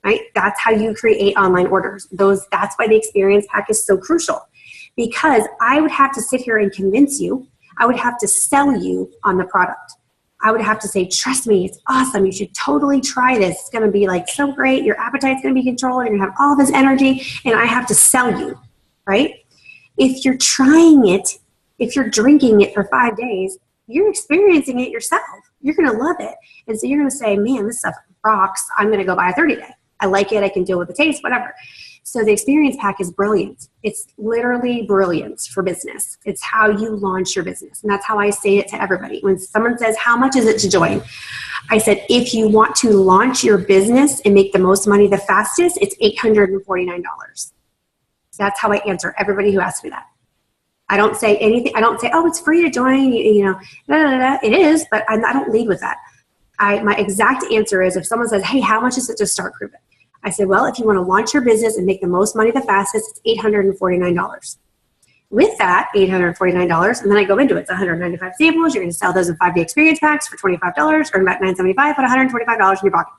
Right? That's how you create online orders. That's why the experience pack is so crucial. Because I would have to sit here and convince you. I would have to sell you on the product. I would have to say, trust me, it's awesome. You should totally try this. It's going to be like so great. Your appetite's going to be controlled. You're going to have all this energy, and I have to sell you, right? If you're trying it, if you're drinking it for 5 days, you're experiencing it yourself. You're going to love it. And so you're going to say, man, this stuff rocks. I'm going to go buy a 30-day. I like it. I can deal with the taste, whatever. So the experience pack is brilliant. It's literally brilliant for business. It's how you launch your business. And that's how I say it to everybody. When someone says, how much is it to join? I said, if you want to launch your business and make the most money the fastest, it's $849. That's how I answer everybody who asks me that. I don't say anything. I don't say, oh, it's free to join. It is, but I don't lead with that. My exact answer is, if someone says, hey, how much is it to start Pruver? I said, well, if you want to launch your business and make the most money the fastest, it's $849. With that $849, and then I go into it, it's 195 samples. You're going to sell those in 5-day experience packs for $25, earn about $975, put $125 in your pocket.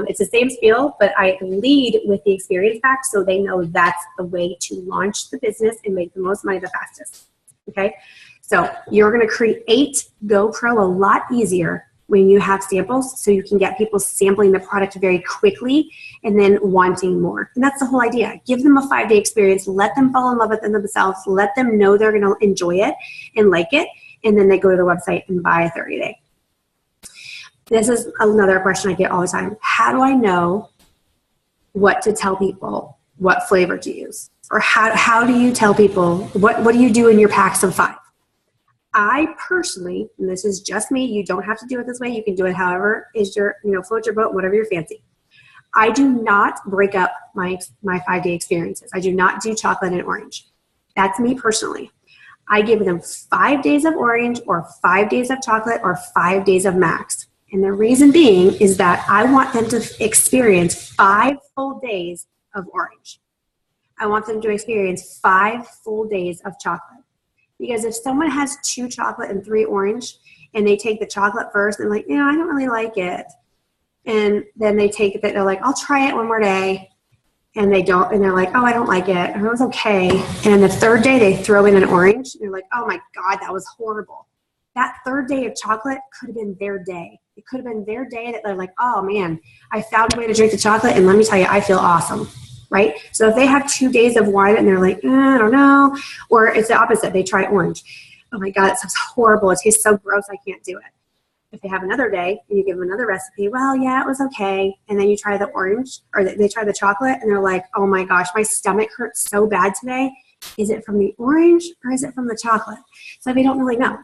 It's the same spiel, but I lead with the experience pack so they know that's the way to launch the business and make the most money the fastest. Okay? So you're going to create GoPro a lot easier when you have samples, so you can get people sampling the product very quickly and then wanting more. And that's the whole idea. Give them a 5-day experience. Let them fall in love with it themselves. Let them know they're going to enjoy it and like it. And then they go to the website and buy a 30-day. This is another question I get all the time. How do I know what to tell people, what flavor to use? Or how do you tell people, what do you do in your packs of 5? I personally, and this is just me, you don't have to do it this way. You can do it however is your, float your boat, whatever you're fancy. I do not break up my 5-day experiences. I do not do chocolate and orange. That's me personally. I give them 5 days of orange or 5 days of chocolate or 5 days of max. And the reason being is that I want them to experience 5 full days of orange. I want them to experience 5 full days of chocolate. Because if someone has 2 chocolate and 3 orange, and they take the chocolate first, and like, I don't really like it. And then they take it, they're like, I'll try it one more day. And they don't, and they're like, oh, I don't like it. It was okay. And the 3rd day they throw in an orange. And they're like, oh my God, that was horrible. That 3rd day of chocolate could have been their day. It could have been their day that they're like, oh man, I found a way to drink the chocolate, and let me tell you, I feel awesome. Right? So if they have 2 days of wine and they're like, I don't know, or it's the opposite, they try orange. Oh my God, it sounds horrible. It tastes so gross, I can't do it. If they have another day and you give them another recipe, well, yeah, it was okay. And then you try the orange, or they try the chocolate, and they're like, oh my gosh, my stomach hurts so bad today. Is it from the orange or is it from the chocolate? So they don't really know.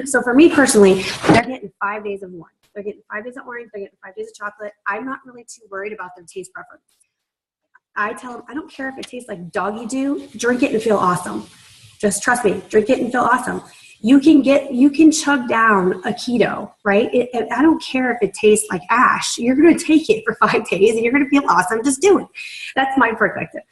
So for me personally, they're getting 5 days of one. They're getting 5 days of orange, they're getting 5 days of chocolate. I'm not really too worried about their taste preference. I tell them, I don't care if it tastes like doggy do, drink it and feel awesome. Just trust me, drink it and feel awesome. You can chug down a keto, right? I don't care if it tastes like ash. You're going to take it for 5 days and you're going to feel awesome. Just do it. That's my perspective.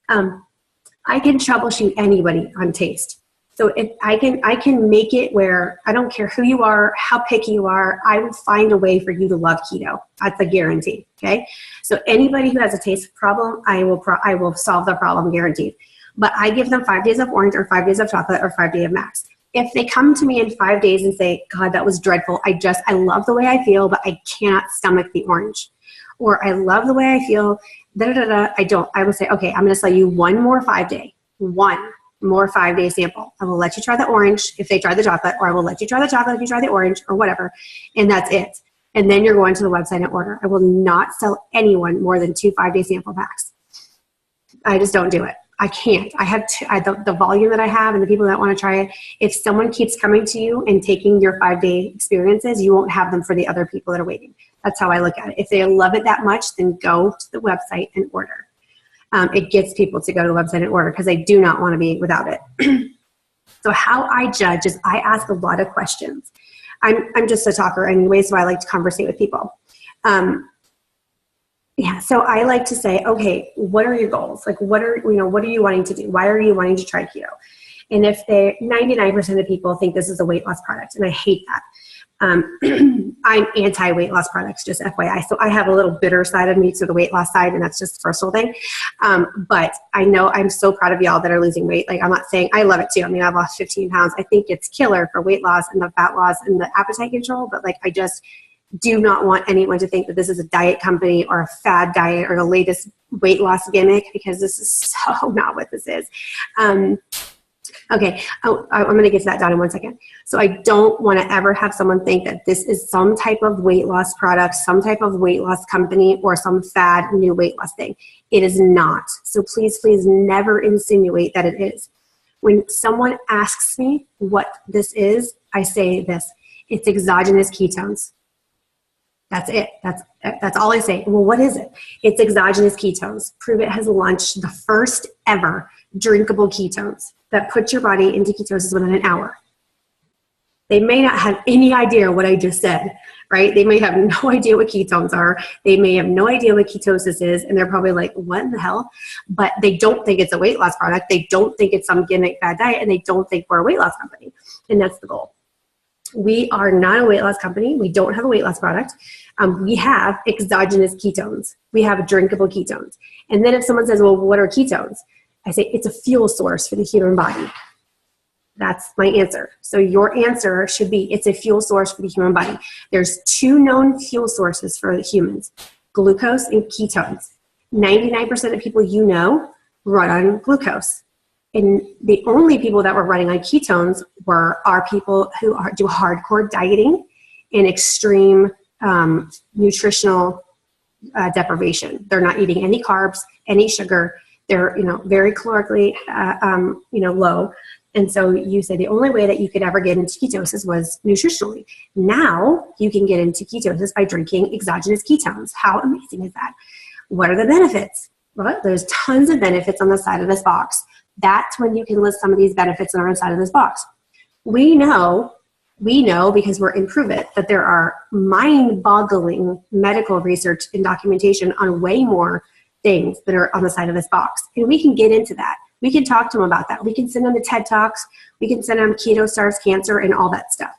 I can troubleshoot anybody on taste. So if I can make it where I don't care who you are, how picky you are, I will find a way for you to love keto. That's a guarantee. Okay. So anybody who has a taste problem, I will solve the problem, guaranteed. But I give them 5 days of orange or 5 days of chocolate or 5 days of max. If they come to me in 5 days and say, God, that was dreadful. I love the way I feel, but I cannot stomach the orange. Or I love the way I feel, I will say, okay, I'm going to sell you one more 5 day sample. I will let you try the orange if they try the chocolate, or I will let you try the chocolate if you try the orange, or whatever. And that's it. And then you're going to the website and order. I will not sell anyone more than 2 5-day sample packs. I just don't do it. I can't. I have the volume that I have and the people that want to try it. If someone keeps coming to you and taking your 5-day experiences, you won't have them for the other people that are waiting. That's how I look at it. If they love it that much, then go to the website and order. It gets people to go to the website and order because they do not want to be without it. So how I judge is I ask a lot of questions. I'm just a talker anyway, so I like to conversate with people. So I like to say, okay, what are your goals? Like, what are you wanting to do? Why are you wanting to try keto? And if 99% of people think this is a weight loss product, and I hate that. I'm anti-weight loss products, just FYI. So I have a little bitter side of me to the weight loss side, and that's just a personal thing. But I know I'm so proud of y'all that are losing weight. Like, I'm not saying I love it too. I mean, I've lost 15 pounds. I think it's killer for weight loss and the fat loss and the appetite control. But like, I just do not want anyone to think that this is a diet company or a fad diet or the latest weight loss gimmick, because this is so not what this is. Okay, I'm going to get to that down in 1 second. So I don't want to ever have someone think that this is some type of weight loss product, some type of weight loss company, or some fad new weight loss thing. It is not. So please, please never insinuate that it is. When someone asks me what this is, I say this: it's exogenous ketones. That's it. That's all I say. Well, what is it? It's exogenous ketones. Pruver has launched the first ever drinkable ketones that put your body into ketosis within an hour. They may not have any idea what I just said, right? They may have no idea what ketones are. They may have no idea what ketosis is, and they're probably like, what in the hell? But they don't think it's a weight loss product. They don't think it's some gimmick fad diet, and they don't think we're a weight loss company. And that's the goal. We are not a weight loss company. We don't have a weight loss product. We have exogenous ketones. We have drinkable ketones. And then if someone says, well, what are ketones? I say, it's a fuel source for the human body. That's my answer. So your answer should be, it's a fuel source for the human body. There's 2 known fuel sources for the humans: glucose and ketones. 99% of people you know run on glucose. And the only people that were running on ketones are people who do hardcore dieting and extreme nutritional deprivation. They're not eating any carbs, any sugar. They're, very calorically, low. And so you say the only way that you could ever get into ketosis was nutritionally. Now you can get into ketosis by drinking exogenous ketones. How amazing is that? What are the benefits? Well, there's tons of benefits on the side of this box. That's when you can list some of these benefits that are inside of this box. We know because we're in Pruver that there are mind-boggling medical research and documentation on way more things that are on the side of this box. And we can get into that. We can talk to them about that. We can send them the TED Talks. We can send them Keto Stars Cancer and all that stuff.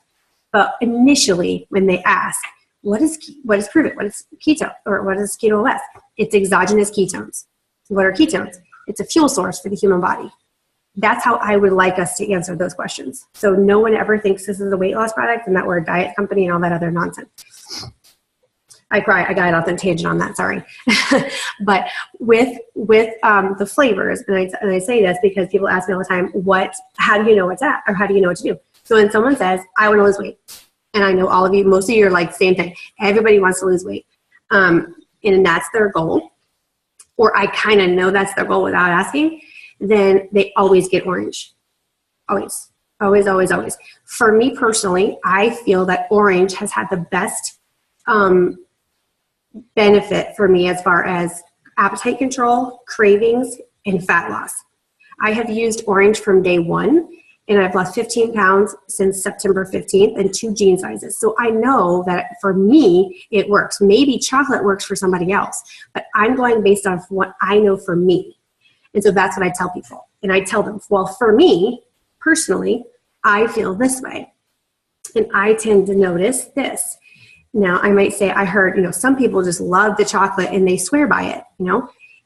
But initially, when they ask, what is Pruver? What is keto? Or what is Keto OS? It's exogenous ketones. What are ketones? It's a fuel source for the human body. That's how I would like us to answer those questions. So no one ever thinks this is a weight loss product and that we're a diet company and all that other nonsense. I got off on a tangent on that, sorry. But with the flavors, and I say this because people ask me all the time, how do you know what's at, or how do you know what to do? So when someone says, I want to lose weight, and I know all of you, most of you are like, same thing. Everybody wants to lose weight. And that's their goal, or I kind of know that's their goal without asking, then they always get orange. Always, always, always, always. For me personally, I feel that orange has had the best benefit for me as far as appetite control, cravings, and fat loss. I have used orange from day one, and I've lost 15 pounds since September 15th and 2 jean sizes. So I know that for me, it works. Maybe chocolate works for somebody else, but I'm going based on what I know for me. And so that's what I tell people. And I tell them, well, for me personally, I feel this way. And I tend to notice this. Now, I might say, I heard, some people just love the chocolate and they swear by it,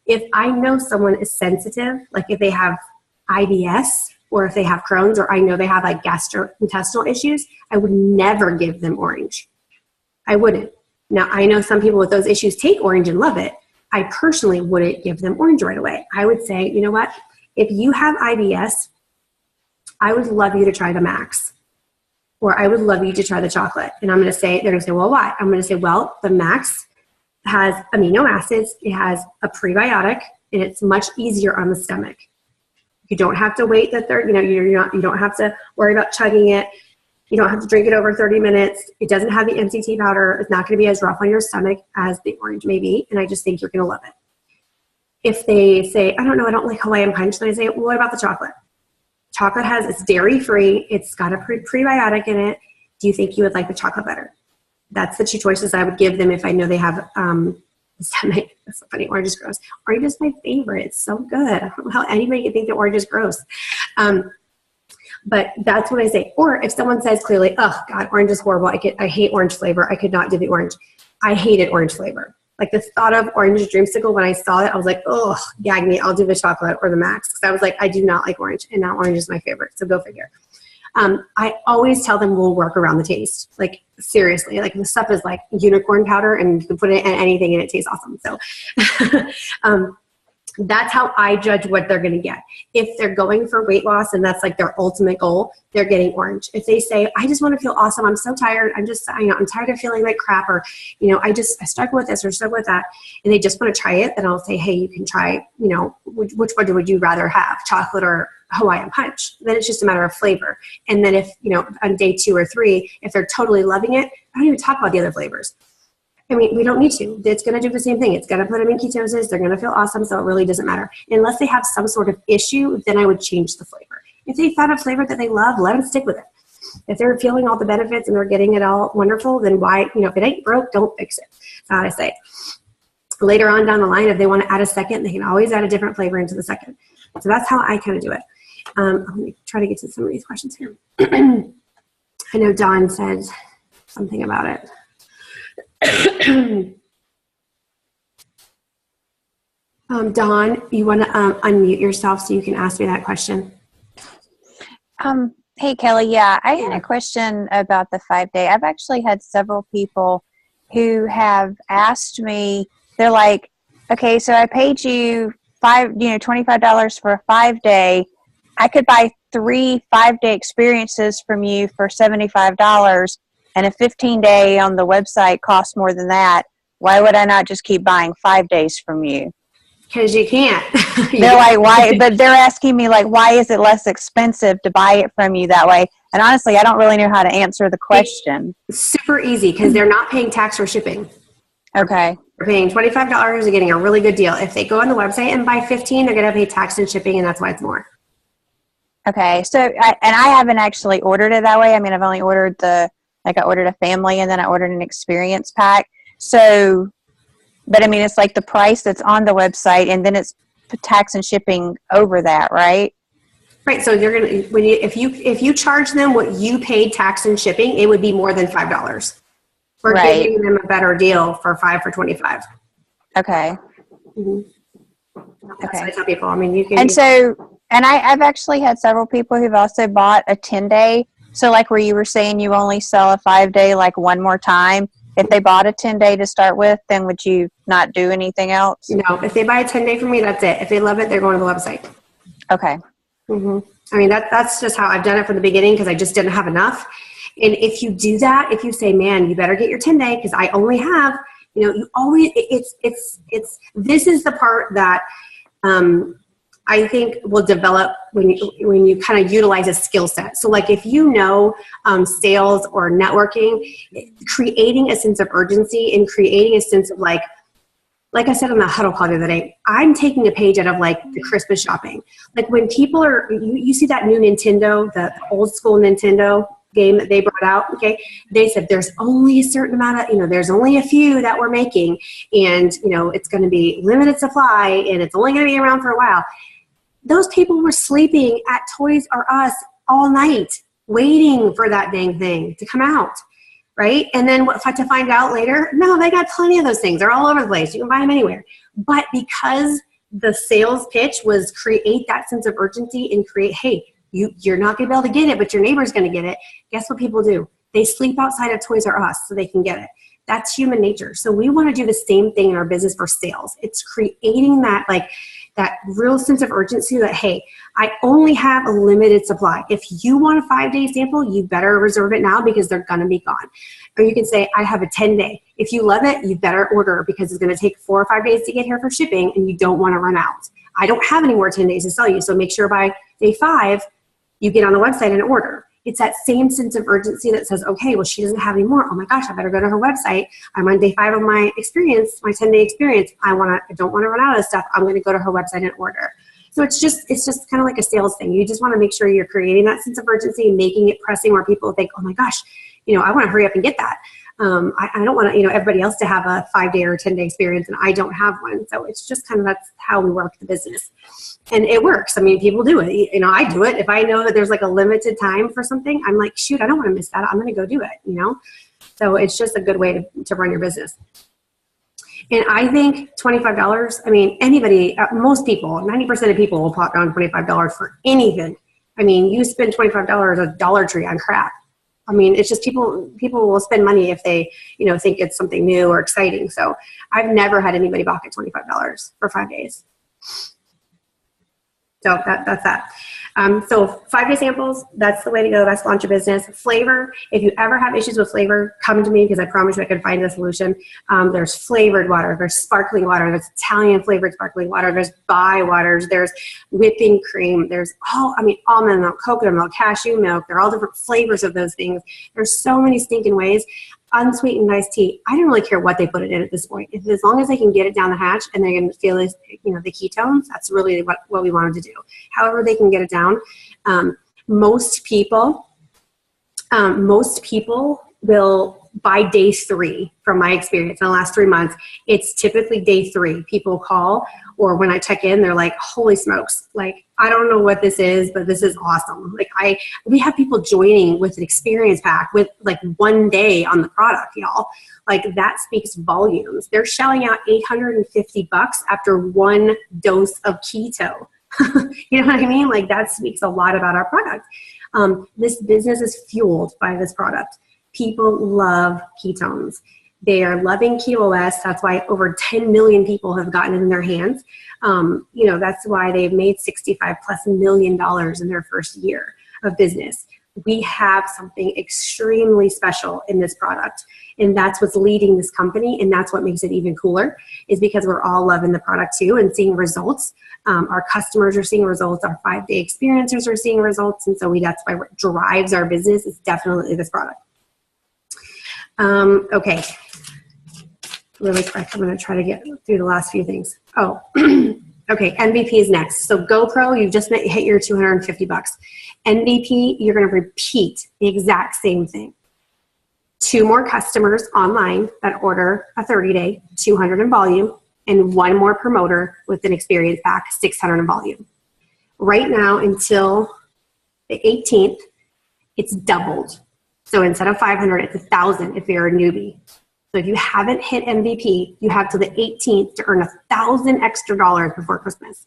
If I know someone is sensitive, like if they have IBS or if they have Crohn's, or I know they have like gastrointestinal issues, I would never give them orange. I wouldn't. Now, I know some people with those issues take orange and love it. I personally wouldn't give them orange right away. I would say, you know what? If you have IBS, I would love you to try the Max. Or I would love you to try the chocolate. And I'm going to say, they're going to say, well, why? I'm going to say, well, the Max has amino acids. It has a prebiotic, and it's much easier on the stomach. You don't have to wait you don't have to worry about chugging it. You don't have to drink it over 30 minutes. It doesn't have the MCT powder. It's not going to be as rough on your stomach as the orange may be. And I just think you're going to love it. If they say, I don't know, I don't like Hawaiian Punch, then I say, well, what about the chocolate? Chocolate it's dairy-free. It's got a prebiotic in it. Do you think you would like the chocolate better? That's the two choices I would give them if I know they have stomach. That's so funny. Orange is gross. Orange is my favorite. It's so good. I don't know how anybody can think that orange is gross. But that's what I say. Or if someone says clearly, oh, God, orange is horrible. I hate orange flavor. I could not do the orange. I hated orange flavor. Like the thought of orange dreamsicle, when I saw it, I was like, oh, gag me. I'll do the chocolate or the Max. Because I was like, I do not like orange. And now orange is my favorite. So go figure. I always tell them we'll work around the taste. Like seriously, like the stuff is like unicorn powder and you can put it in anything and it tastes awesome. So that's how I judge what they're going to get. If they're going for weight loss and that's like their ultimate goal, they're getting orange. If they say, I just want to feel awesome. I'm so tired. I'm tired of feeling like crap, or, I struggle with this or struggle with that. And they just want to try it. Then I'll say, hey, you can try, which one would you rather have, chocolate or Hawaiian Punch? Then it's just a matter of flavor. And then if, on day 2 or 3, if they're totally loving it, I don't even talk about the other flavors. I mean, we don't need to. It's going to do the same thing. It's going to put them in ketosis. They're going to feel awesome, so it really doesn't matter. Unless they have some sort of issue, then I would change the flavor. If they found a flavor that they love, let them stick with it. If they're feeling all the benefits and they're getting it all wonderful, then why, if it ain't broke, don't fix it. That's how I say. Later on down the line, if they want to add a second, they can always add a different flavor into the second. So that's how I kind of do it. Let me try to get to some of these questions here. I know Dawn said something about it. Dawn, you want to unmute yourself so you can ask me that question? Hey, Kelly. Yeah, I had a question about the 5-day. I've actually had several people who have asked me, they're like, okay, so I paid you $25 for a 5-day. I could buy 3 5-day experiences from you for $75. And a 15-day on the website costs more than that. Why would I not just keep buying 5 days from you? Because you can't. They're like, why? But they're asking me, like, why is it less expensive to buy it from you that way? And honestly, I don't really know how to answer the question. It's super easy because they're not paying tax or shipping. Okay. They're paying $25 and getting a really good deal. If they go on the website and buy 15, they're going to pay tax and shipping, and that's why it's more. Okay. So, I haven't actually ordered it that way. I mean, I've only ordered I ordered a family and then I ordered an experience pack. So, but I mean, it's like the price that's on the website and then it's tax and shipping over that, right? Right. So you're going to, if you charge them what you paid tax and shipping, it would be more than $5. We're giving them a better deal for 5 for $25. Okay. Mm-hmm. That's what I tell people. I mean, you can. And I've actually had several people who've also bought a 10-day. So like where you were saying you only sell a 5-day like one more time. If they bought a 10-day to start with, then would you not do anything else? No, if they buy a 10-day from me, that's it. If they love it, they're going to the website. Okay. Mm-hmm. I memean, that's just how I've done it from the beginning because I just didn't have enough. And if you do that, if you say, man, you better get your 10-day because I only have, you always, this is the part that I think will develop when you kind of utilize a skill set. So like if sales or networking, creating a sense of urgency and creating a sense of like I said on the huddle call the other day, I'm taking a page out of like the Christmas shopping. Like when people you see that new Nintendo, the old school Nintendo game that they brought out, okay? They said there's only a certain amount of, there's only a few that we're making and, it's going to be limited supply and it's only going to be around for a while. Those people were sleeping at Toys R Us all night waiting for that dang thing to come out, right? And then what to find out later, no, they got plenty of those things. They're all over the place. You can buy them anywhere. But because the sales pitch was create that sense of urgency and create, hey, you're not going to be able to get it, but your neighbor's going to get it. Guess what people do? They sleep outside of Toys R Us so they can get it. That's human nature. So we want to do the same thing in our business for sales. It's creating that real sense of urgency that, hey, I only have a limited supply. If you want a 5-day sample, you better reserve it now because they're going to be gone. Or you can say, I have a 10-day. If you love it, you better order because it's going to take 4 or 5 days to get here for shipping and you don't want to run out. I don't have any more 10 days to sell you. So make sure by day 5, you get on the website and order. It's that same sense of urgency that says, okay, well, she doesn't have any more. Oh my gosh, I better go to her website. I'm on day 5 of my experience, my 10-day experience. I don't want to run out of stuff. I'm going to go to her website and order. So it's just kind of like a sales thing. You just want to make sure you're creating that sense of urgency and making it pressing where people think, oh my gosh, I want to hurry up and get that. I don't want everybody else to have a 5-day or 10-day experience and I don't have one. So it's just kind of, that's how we work the business. And it works. I mean, people do it. I do it. If I know that there's like a limited time for something, I'm like, shoot, I don't want to miss that. I'm going to go do it, So it's just a good way to run your business. And I think $25, I mean, anybody, most people, 90% of people will pop down $25 for anything. I mean, you spend $25 at Dollar Tree on crap. I mean, it's just people will spend money if they, think it's something new or exciting. So I've never had anybody balk at $25 for 5 days. So that's that. So 5-day samples, that's the way to go. That's launch your business. Flavor, if you ever have issues with flavor, come to me because I promise you I can find a solution. There's flavored water, there's sparkling water, there's Italian flavored sparkling water, there's bai waters, there's whipping cream, there's almond milk, coconut milk, cashew milk. They're all different flavors of those things. There's so many stinking ways. Unsweetened iced tea. I don't really care what they put it in at this point. As long as they can get it down the hatch and they can feel the ketones, that's really what we wanted to do. However they can get it down. Most people will, by day 3, from my experience in the last 3 months, it's typically day 3. People call, or when I check in, they're like, holy smokes, like, I don't know what this is, but this is awesome. Like we have people joining with an experience pack with like 1 day on the product, y'all. Like that speaks volumes. They're shelling out $850 after 1 dose of keto. You know what I mean? Like that speaks a lot about our product. This business is fueled by this product. People love ketones. They are loving Keto OS. That's why over 10 million people have gotten it in their hands. That's why they've made $65+ million in their first year of business. We have something extremely special in this product. And that's what's leading this company. And that's what makes it even cooler, is because we're all loving the product too and seeing results. Our customers are seeing results. Our 5-day experiencers are seeing results. And so that's why what drives our business is definitely this product. Okay. Really quick, I'm going to try to get through the last few things. Oh, okay, MVP is next. So GoPro, you just hit your $250. MVP, you're going to repeat the exact same thing. 2 more customers online that order a 30-day, 200 in volume, and 1 more promoter with an experience pack, 600 in volume. Right now, until the 18th, it's doubled. So instead of 500, it's 1,000 if you're a newbie. So if you haven't hit MVP, you have till the 18th to earn $1,000 extra before Christmas.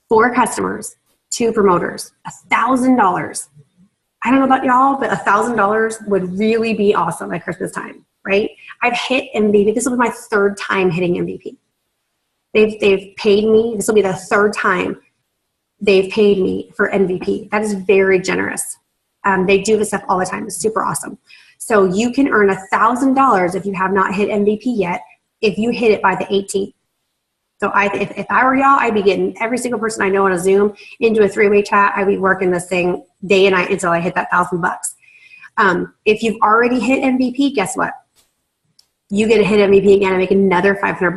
4 customers, 2 promoters, $1,000. I don't know about y'all, but $1,000 would really be awesome at Christmas time, right? I've hit MVP. This will be my 3rd time hitting MVP. They've paid me. This will be the 3rd time they've paid me for MVP. That is very generous. They do this stuff all the time. It's super awesome. So you can earn $1,000 if you have not hit MVP yet, if you hit it by the 18th. So if I were y'all, I'd be getting every single person I know on a Zoom into a 3-way chat. I'd be working this thing day and night until I hit that $1,000. If you've already hit MVP, guess what? You get to hit MVP again and make another $500.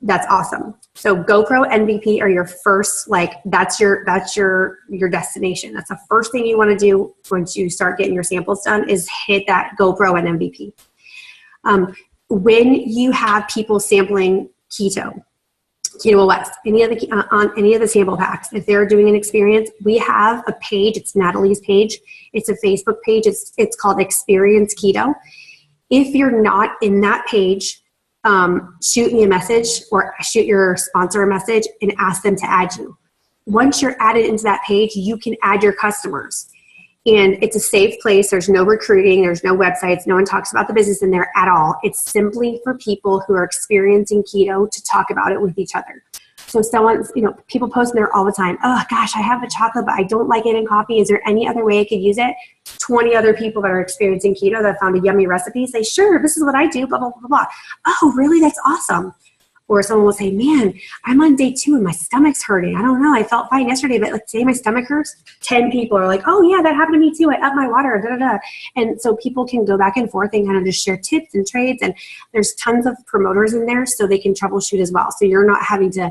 That's awesome. So GoPro MVP are your first, that's your destination. That's the first thing you want to do once you start getting your samples done, is hit that GoPro and MVP. When you have people sampling keto, Keto West, on any of the sample packs, if they're doing an experience, we have a page. It's Natalie's page. It's a Facebook page. It's called Experience Keto. If you're not in that page, shoot me a message or shoot your sponsor a message and ask them to add you. Once you're added into that page, you can add your customers. And it's a safe place. There's no recruiting. There's no websites. No one talks about the business in there at all. It's simply for people who are experiencing keto to talk about it with each other. So someone's, people post in there all the time. Oh gosh, I have a chocolate, but I don't like it in coffee. Is there any other way I could use it? 20 other people that are experiencing keto that found a yummy recipe say, sure, this is what I do, blah, blah, blah, blah. Oh, really? That's awesome. Or someone will say, man, I'm on day 2 and my stomach's hurting. I don't know. I felt fine yesterday, but today my stomach hurts. 10 people are like, oh yeah, that happened to me too. I upped my water, da, da, da. And so people can go back and forth and kind of just share tips and trades. And there's tons of promoters in there so they can troubleshoot as well. So you're not having to,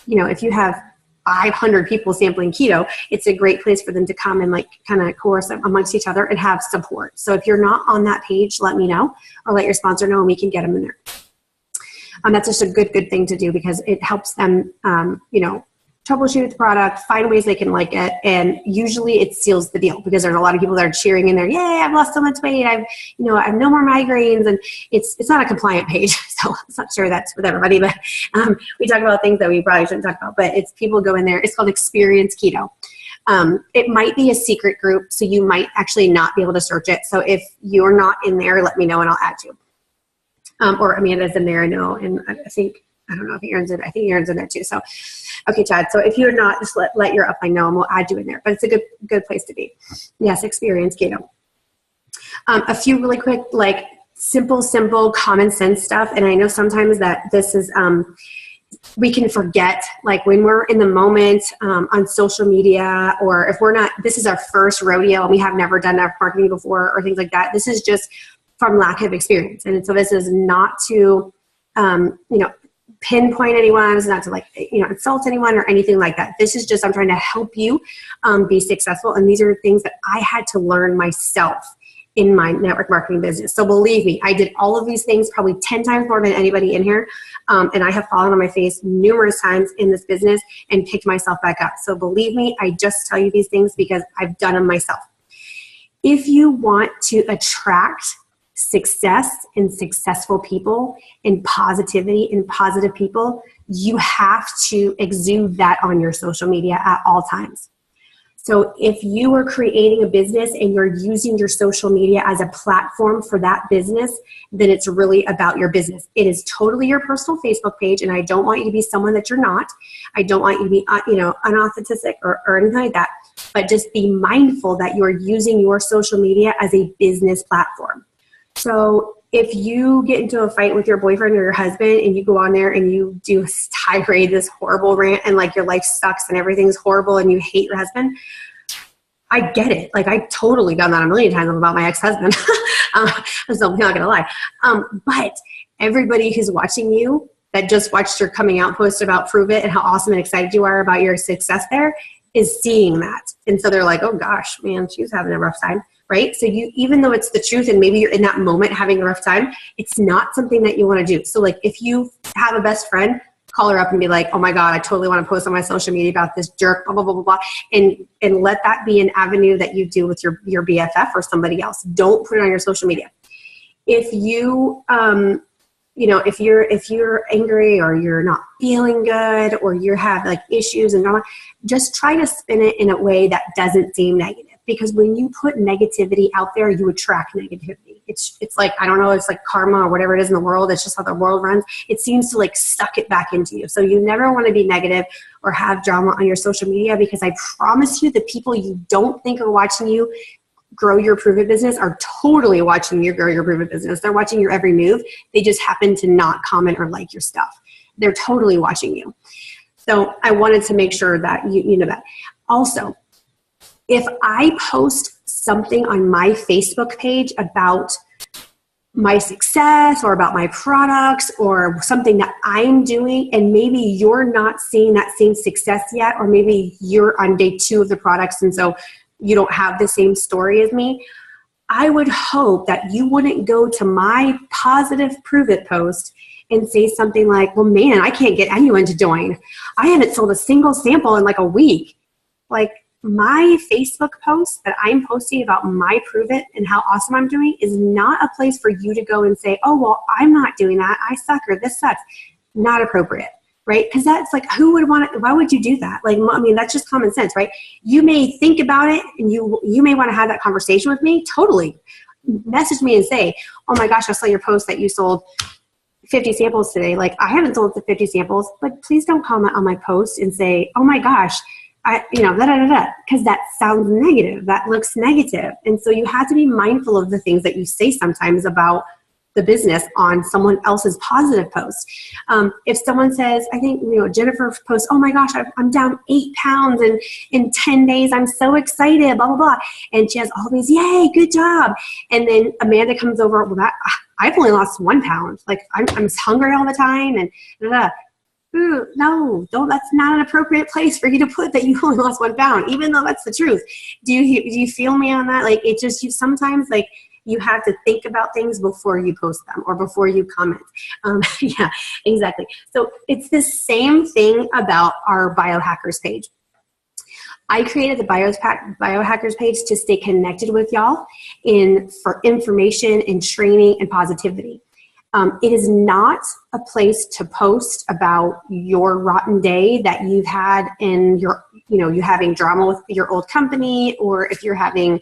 if you have 500 people sampling keto, it's a great place for them to come and kind of coerce amongst each other and have support. So if you're not on that page, let me know or let your sponsor know and we can get them in there. That's just a good thing to do because it helps them, troubleshoot the product, find ways they can like it. And usually it seals the deal because there's a lot of people that are cheering in there. Yay, I've lost so much weight. I have no more migraines. And it's not a compliant page. So I'm not sure that's with everybody, but we talk about things that we probably shouldn't talk about, but it's people go in there. It's called Experience Keto. It might be a secret group. So you might actually not be able to search it. So if you're not in there, let me know and I'll add you. Or Amanda's in there, I know, and I don't know if Aaron's in. I think Aaron's in there too. So, okay, Chad. So if you're not, just let your upline know, and we'll add you in there. But it's a good place to be. Yes, Experience Keto. A few really quick, simple, common sense stuff. And I know sometimes that this is we can forget, when we're in the moment on social media, or if we're not. This is our first rodeo, and we have never done network marketing before, or things like that. This is just from lack of experience. And so this is not to, pinpoint anyone. It's not to insult anyone or anything like that. This is just, I'm trying to help you be successful. And these are things that I had to learn myself in my network marketing business. So believe me, I did all of these things probably 10 times more than anybody in here. And I have fallen on my face numerous times in this business and picked myself back up. So believe me, I just tell you these things because I've done them myself. If you want to attract success and successful people and positivity and positive people, you have to exude that on your social media at all times. So if you are creating a business and you're using your social media as a platform for that business, then it's really about your business. It is totally your personal Facebook page, and I don't want you to be someone that you're not. I don't want you to be unauthentic or anything like that. But just be mindful that you're using your social media as a business platform. So if you get into a fight with your boyfriend or your husband and you go on there and you do tirade this horrible rant and your life sucks and everything's horrible and you hate your husband, I get it. I totally done that a million times about my ex-husband. So I'm not going to lie. But everybody who's watching you that just watched your coming out post about Prove It and how awesome and excited you are about your success there is seeing that. And so they're like, oh gosh, man, she was having a rough time. Right? So even though it's the truth and maybe you're in that moment having a rough time, it's not something that you want to do. So if you have a best friend, call her up and be like, oh my God, I totally want to post on my social media about this jerk, blah, blah, blah, blah, blah. And let that be an avenue that you do with your BFF or somebody else. Don't put it on your social media. If you, if you're angry or you're not feeling good or you have issues and drama, just try to spin it in a way that doesn't seem negative. Because when you put negativity out there, you attract negativity. It's I don't know, it's like karma or whatever it is in the world. It's just how the world runs. It seems to suck it back into you. So you never want to be negative or have drama on your social media, because I promise you the people you don't think are watching you grow your Prove It business are totally watching you grow your Prove It business. They're watching your every move. They just happen to not comment or like your stuff. They're totally watching you. So I wanted to make sure that you know that. Also, if I post something on my Facebook page about my success or about my products or something that I'm doing, and maybe you're not seeing that same success yet, or maybe you're on day 2 of the products and so you don't have the same story as me, I would hope that you wouldn't go to my positive prove it post and say something like, well, man, I can't get anyone to join. I haven't sold a single sample in like a week. Like, my Facebook post that I'm posting about my prove it and how awesome I'm doing is not a place for you to go and say, oh, well, I'm not doing that. I suck, or this sucks. Not appropriate, right? Because that's like, who would want to, why would you do that? Like, I mean, that's just common sense, right? You may think about it and you may want to have that conversation with me. Totally. Message me and say, oh my gosh, I saw your post that you sold 50 samples today. Like, I haven't sold the 50 samples, but please don't comment on my post and say, oh my gosh, because that sounds negative. That looks negative. And so you have to be mindful of the things that you say sometimes about the business on someone else's positive post. If someone says, I think, Jennifer posts, oh my gosh, I'm down 8 pounds and in 10 days, I'm so excited, blah, blah, blah. And she has all these, yay, good job. And then Amanda comes over, well, I've only lost 1 pound. Like, I'm hungry all the time and blah, blah. Ooh, no, that's not an appropriate place for you to put that you only lost 1 pound, even though that's the truth. Do you feel me on that? Like, sometimes like you have to think about things before you post them or before you comment. Yeah, exactly. So it's the same thing about our biohackers page. I created the biohackers page to stay connected with y'all for information and training and positivity. It is not a place to post about your rotten day that you've had in you having drama with your old company, or if you're having,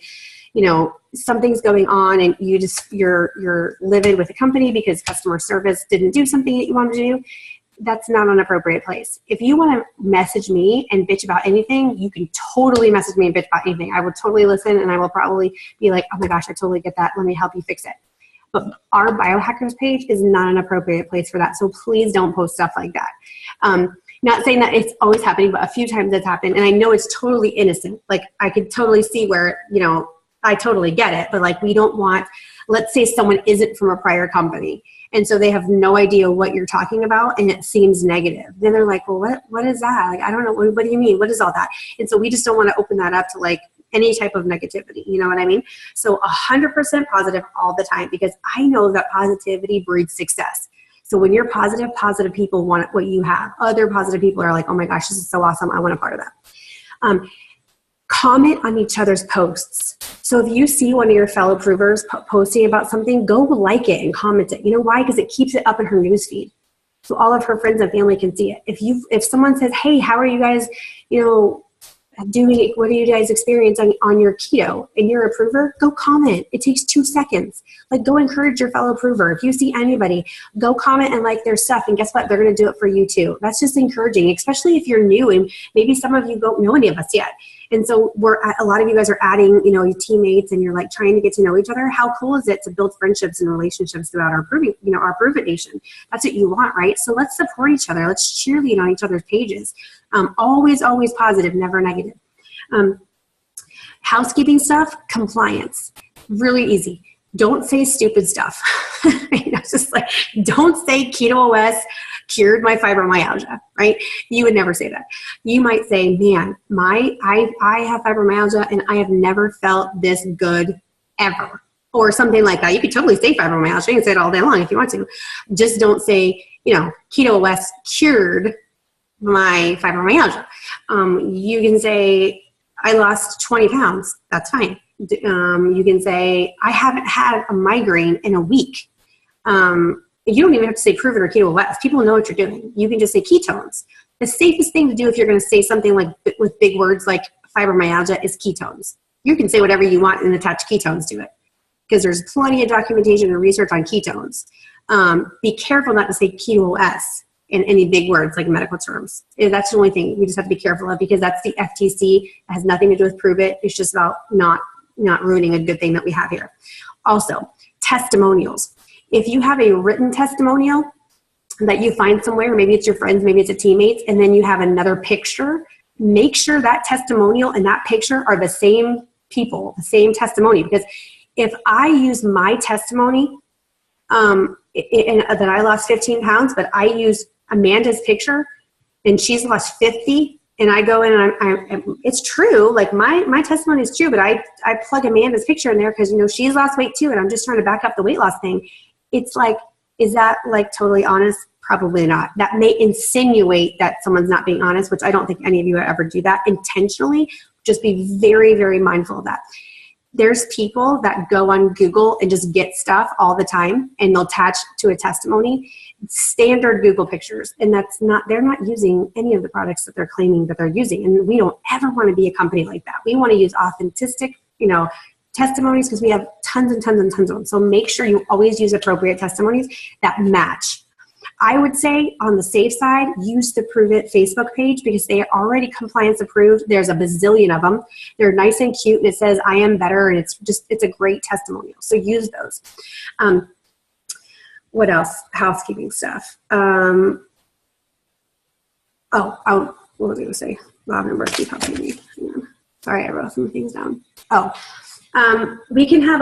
something's going on and you're livid with the company because customer service didn't do something that you wanted to do. That's not an appropriate place. If you want to message me and bitch about anything, you can totally message me and bitch about anything. I will totally listen, and I will probably be like, oh my gosh, I totally get that. Let me help you fix it. But our biohackers page is not an appropriate place for that. So please don't post stuff like that. Not saying that it's always happening, but a few times it's happened. And I know it's totally innocent. Like, I could totally see where, I totally get it. But like, we don't want, let's say someone isn't from a prior company, and so they have no idea what you're talking about, and it seems negative. Then they're like, well, what is that? Like, I don't know. What do you mean? What is all that? And so we just don't want to open that up to like any type of negativity. You know what I mean? So 100% positive all the time, because I know that positivity breeds success. So when you're positive people want what you have. Other positive people are like, oh my gosh, this is so awesome. I want a part of that. Comment on each other's posts. So if you see one of your fellow provers posting about something, go like it and comment it. You know why? Because it keeps it up in her newsfeed. So all of her friends and family can see it. If someone says, hey, how are you guys, doing, what do you guys experience on your keto, and you're a prover, go comment. It takes 2 seconds. Like, go encourage your fellow prover. If you see anybody, go comment and like their stuff, and guess what? They're going to do it for you too. That's just encouraging, especially if you're new and maybe some of you don't know any of us yet. And so a lot of you guys are adding, your teammates, and you're like trying to get to know each other. How cool is it to build friendships and relationships throughout our Prove It Nation? That's what you want, right? So let's support each other. Let's cheerlead on each other's pages. Always positive, never negative. Housekeeping stuff, compliance, really easy. Don't say stupid stuff. It's just like, don't say Keto OS cured my fibromyalgia, right? You would never say that. You might say, man, I have fibromyalgia and I have never felt this good ever, or something like that. You could totally say fibromyalgia. You can say it all day long if you want to. Just don't say, Keto OS cured my fibromyalgia. You can say, I lost 20 pounds. That's fine. You can say, I haven't had a migraine in a week. You don't even have to say Pruver or Keto OS. People know what you're doing. You can just say ketones. The safest thing to do if you're going to say something like with big words like fibromyalgia is ketones. You can say whatever you want and attach ketones to it, because there's plenty of documentation and research on ketones. Be careful not to say Keto OS in any big words like medical terms. That's the only thing you just have to be careful of, because that's the FTC. It has nothing to do with Prove It. It's just about not ruining a good thing that we have here. Also, testimonials. If you have a written testimonial that you find somewhere, maybe it's your friends, maybe it's a teammate, and then you have another picture, make sure that testimonial and that picture are the same people, the same testimony. Because if I use my testimony that I lost 15 pounds, but I use Amanda's picture and she's lost 50, and I go in and it's true. Like my testimony is true, but I plug Amanda's picture in there because, she's lost weight too. And I'm just trying to back up the weight loss thing. It's like, is that like totally honest? Probably not. That may insinuate that someone's not being honest, which I don't think any of you would ever do that intentionally. Just be very, very mindful of that. There's people that go on Google and just get stuff all the time, and they'll attach to a testimony, standard Google pictures. And they're not using any of the products that they're claiming that they're using. And we don't ever want to be a company like that. We want to use authentic, testimonies, because we have tons and tons and tons of them. So make sure you always use appropriate testimonies that match. I would say on the safe side, use the Prove It Facebook page because they are already compliance approved. There's a bazillion of them. They're nice and cute, and it says, I am better, and it's a great testimonial. So use those. What else? Housekeeping stuff. What was I going to say? Lavender birthday housekeeping. Sorry, I wrote some things down. We can have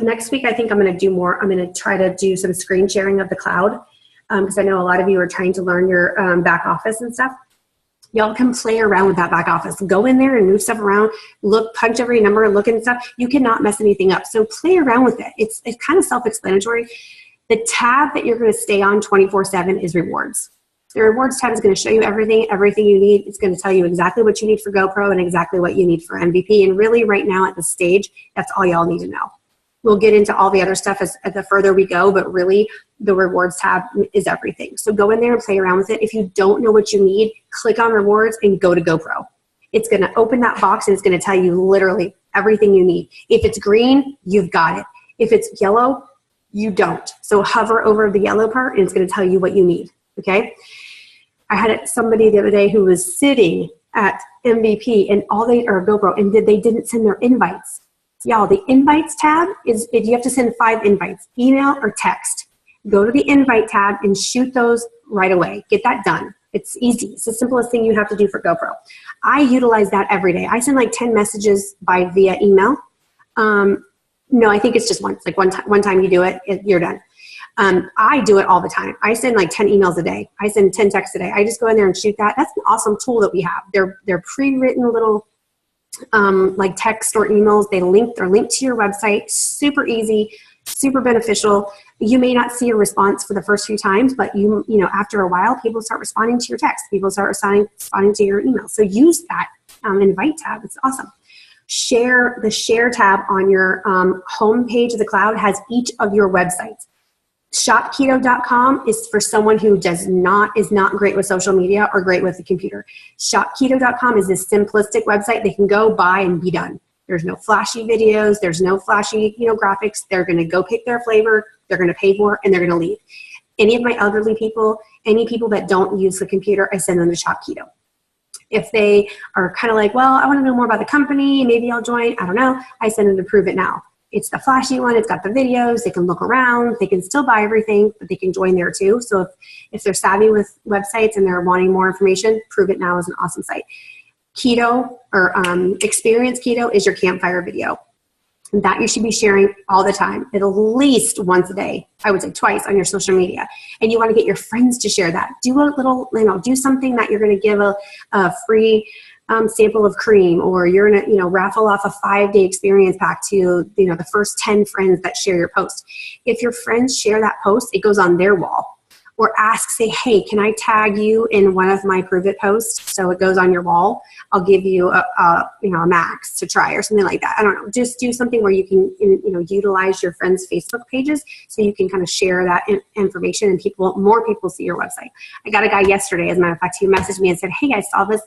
next week. I think I'm going to do more. I'm going to try to do some screen sharing of the cloud. Because I know a lot of you are trying to learn your back office and stuff. Y'all can play around with that back office. Go in there and move stuff around. Punch every number, look and stuff. You cannot mess anything up. So play around with it. It's kind of self-explanatory. The tab that you're going to stay on 24/7 is rewards. The rewards tab is going to show you everything you need. It's going to tell you exactly what you need for GoPro and exactly what you need for MVP. And really right now at this stage, that's all y'all need to know. We'll get into all the other stuff as the further we go, but really the rewards tab is everything. So go in there and play around with it. If you don't know what you need, click on rewards and go to GoPro. It's going to open that box and it's going to tell you literally everything you need. If it's green, you've got it. If it's yellow, you don't. So hover over the yellow part and it's going to tell you what you need. Okay. I had somebody the other day who was sitting at MVP and GoPro, and they didn't send their invites. Y'all, the invites tab is, if you have to send 5 invites, email or text. Go to the invite tab and shoot those right away. Get that done. It's easy. It's the simplest thing you have to do for GoPro. I utilize that every day. I send like 10 messages via email. No, I think it's just once. Like one time you do it, you're done. I do it all the time. I send like 10 emails a day. I send 10 texts a day. I just go in there and shoot that. That's an awesome tool that we have. They're pre-written little like text or emails. They're linked to your website. Super easy, super beneficial. You may not see a response for the first few times, but you know, after a while, people start responding to your text. People start responding to your email. So use that invite tab. It's awesome. The share tab on your home page of the cloud has each of your websites. ShopKeto.com is for someone who is not great with social media or great with the computer. ShopKeto.com is this simplistic website they can go buy and be done. There's no flashy videos. There's no flashy, graphics. They're going to go pick their flavor. They're going to pay for it, and they're going to leave. Any of my elderly people, any people that don't use the computer, I send them to Shop Keto. If they are kind of like, well, I want to know more about the company, maybe I'll join, I don't know, I send them to Prove It Now. It's the flashy one. It's got the videos. They can look around. They can still buy everything, but they can join there too. So if they're savvy with websites and they're wanting more information, Prove It Now is an awesome site. Keto or Experience Keto is your campfire video. And that you should be sharing all the time, at least once a day. I would say twice on your social media. And you want to get your friends to share that. Do a little, do something that you're going to give a free sample of cream, or you're going to, raffle off a 5-day experience pack to, the first 10 friends that share your post. If your friends share that post, it goes on their wall. Or say, hey, can I tag you in one of my Prove It posts so it goes on your wall? I'll give you a max to try or something like that. I don't know. Just do something where you can, utilize your friends' Facebook pages so you can kind of share that information and more people see your website. I got a guy yesterday, as a matter of fact, he messaged me and said, hey, I saw this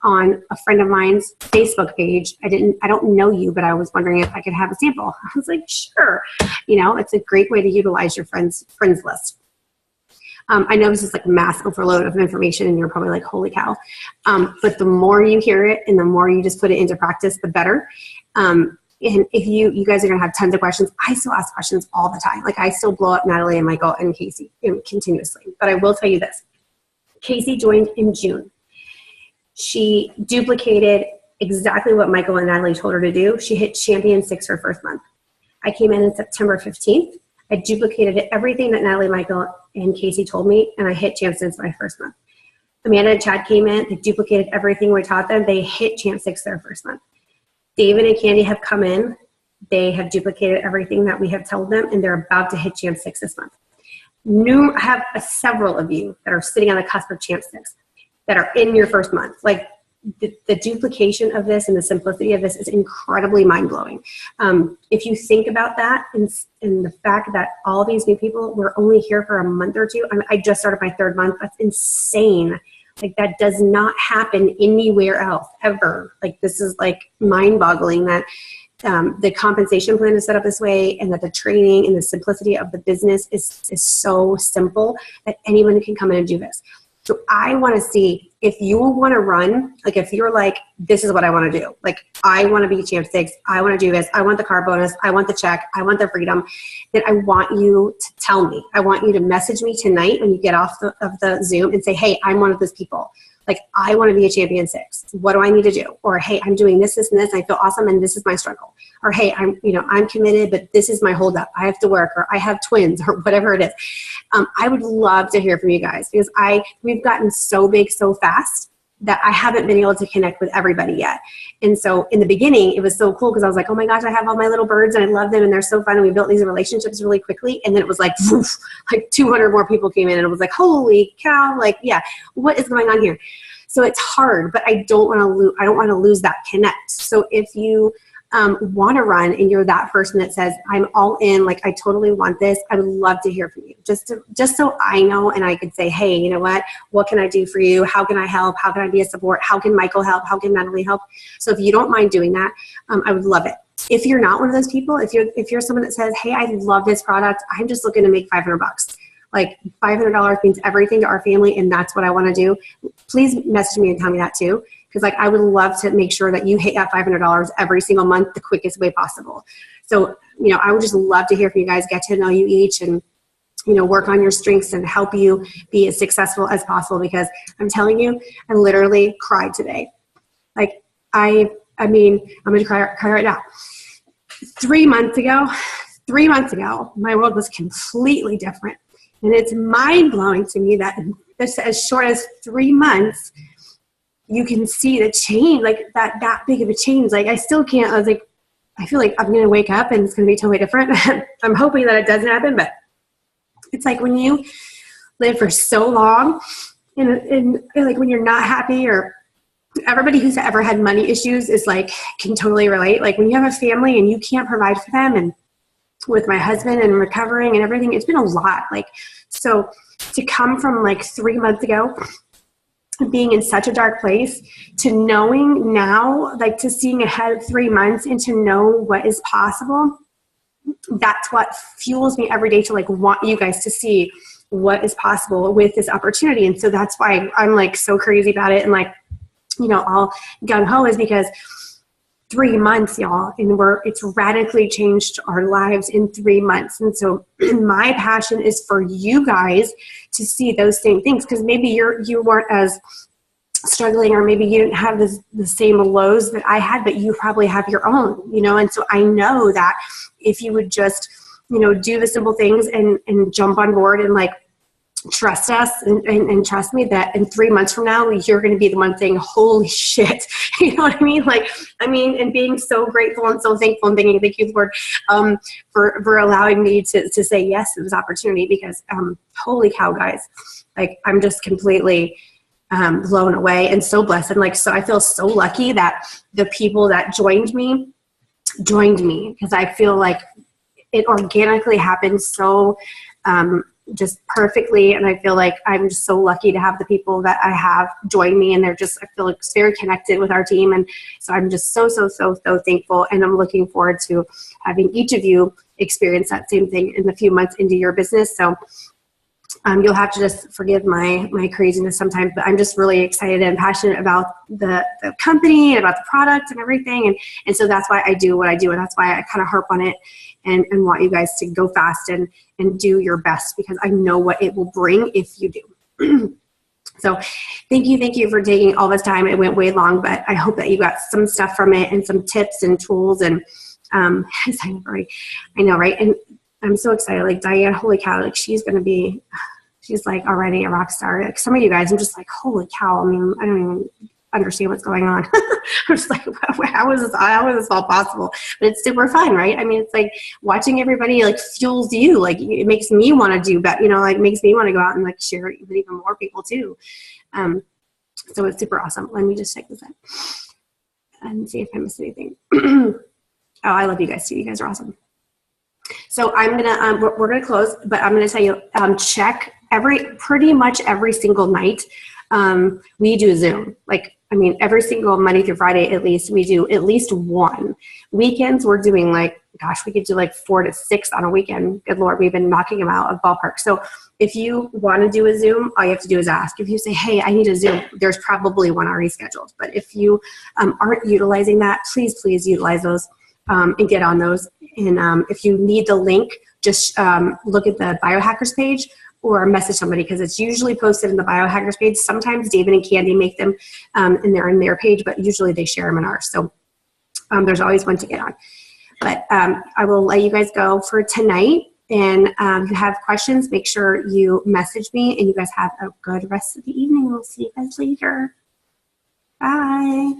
on a friend of mine's Facebook page. I don't know you, but I was wondering if I could have a sample. I was like, sure. It's a great way to utilize your friends list. I know this is like a mass overload of information and you're probably like, holy cow. But the more you hear it and the more you just put it into practice, the better. And if you guys are going to have tons of questions, I still ask questions all the time. Like I still blow up Natalie and Michael and Casey continuously. But I will tell you this. Casey joined in June. She duplicated exactly what Michael and Natalie told her to do. She hit Champion 6 her first month. I came in September 15th. I duplicated everything that Natalie, Michael, and Casey told me, and I hit Champions my first month. Amanda and Chad came in, they duplicated everything we taught them. They hit Champ 6 their first month. David and Candy have come in. They have duplicated everything that we have told them, and they're about to hit Champ 6 this month. I have several of you that are sitting on the cusp of Champ 6 that are in your first month. Like the duplication of this and the simplicity of this is incredibly mind-blowing. If you think about that and the fact that all these new people were only here for a month or two, I just started my third month. That's insane. Like that does not happen anywhere else ever. Like this is like mind-boggling that the compensation plan is set up this way, and that the training and the simplicity of the business is so simple that anyone can come in and do this. So I want to see if you want to run, like if you're like, this is what I want to do. Like I want to be Champ 6. I want to do this. I want the car bonus. I want the check. I want the freedom. Then I want you to tell me. I want you to message me tonight when you get off of the Zoom and say, hey, I'm one of those people. Like I want to be a Champion 6. What do I need to do? Or, hey, I'm doing this, this, and this. I feel awesome, and this is my struggle. Or, hey, I'm committed, but this is my holdup. I have to work, or I have twins, or whatever it is. I would love to hear from you guys, because we've gotten so big so fast that I haven't been able to connect with everybody yet. And so in the beginning, it was so cool because I was like, oh my gosh, I have all my little birds and I love them and they're so fun. And we built these relationships really quickly. And then it was like, woof, like 200 more people came in and it was like, holy cow, like, yeah, what is going on here? So it's hard, but I don't want to lose that connect. So if you want to run and you're that person that says, I'm all in, like I totally want this, I would love to hear from you. Just so I know, and I could say, hey, you know what can I do for you? How can I help? How can I be a support? How can Michael help? How can Natalie help? So if you don't mind doing that, I would love it. If you're not one of those people, if you're someone that says, hey, I love this product, I'm just looking to make $500. Like $500 means everything to our family, and that's what I want to do. Please message me and tell me that too. Because like I would love to make sure that you hit that $500 every single month the quickest way possible. So, I would just love to hear from you guys, get to know you each, and, work on your strengths and help you be as successful as possible. Because I'm telling you, I literally cried today. Like I'm going to cry right now. 3 months ago, my world was completely different. And it's mind-blowing to me that as short as 3 months, you can see the change, like that big of a change. Like I still can't, I was like, I feel like I'm going to wake up and it's going to be totally different. I'm hoping that it doesn't happen, but it's like when you live for so long and like when you're not happy, or everybody who's ever had money issues is like, can totally relate. Like when you have a family and you can't provide for them, and with my husband and recovering and everything, it's been a lot. Like, so to come from like 3 months ago, being in such a dark place, to knowing now, like to seeing ahead 3 months and to know what is possible, that's what fuels me every day to like want you guys to see what is possible with this opportunity. And so that's why I'm like so crazy about it. And like, all gung-ho is because 3 months, y'all, and it's radically changed our lives in 3 months. And so my passion is for you guys to see those same things, because maybe you weren't as struggling, or maybe you didn't have the same lows that I had, but you probably have your own, and so I know that if you would just, do the simple things and jump on board and like trust us and trust me that in 3 months from now, you're going to be the one saying, holy shit. You know what I mean? Like, and being so grateful and so thankful and thinking, thank you, Lord, for allowing me to say yes to this opportunity, because holy cow, guys, like I'm just completely blown away and so blessed. And like, so I feel so lucky that the people that joined me, because I feel like it organically happened so just perfectly. And I feel like I'm just so lucky to have the people that I have join me, and I feel like very connected with our team. And so I'm just so thankful. And I'm looking forward to having each of you experience that same thing in a few months into your business. So you'll have to just forgive my craziness sometimes, but I'm just really excited and passionate about the company and about the product and everything. And so that's why I do what I do. And that's why I kind of harp on it and want you guys to go fast and do your best, because I know what it will bring if you do. So thank you for taking all this time. It went way long, but I hope that you got some stuff from it and some tips and tools. And I know, right? And I'm so excited. Like Diane, holy cow, like she's going to be she's like already a rock star. Like some of you guys, I'm just like, holy cow. I mean, I don't even understand what's going on. I'm just like, how is this all possible? But it's super fun, right? I mean, it's like watching everybody like fuels you. Like it makes me want to do better, like makes me want to go out and like share it with even more people too. So it's super awesome. Let me just check this out and see if I missed anything. Oh, I love you guys too. You guys are awesome. So I'm going to, we're going to close, but I'm going to tell you, check pretty much every single night. We do Zoom. Every single Monday through Friday, at least we do at least one. Weekends, we're doing we could do 4 to 6 on a weekend. Good Lord, we've been knocking them out of ballpark. So if you want to do a Zoom, all you have to do is ask. If you say, hey, I need a Zoom, there's probably one already scheduled. But if you aren't utilizing that, please utilize those and get on those. And if you need the link, just look at the Biohackers page or message somebody, because it's usually posted in the Biohackers page. Sometimes David and Candy make them and they're in their page, but usually they share them in ours. So there's always one to get on. But I will let you guys go for tonight. And if you have questions, make sure you message me, and you guys have a good rest of the evening. We'll see you guys later. Bye.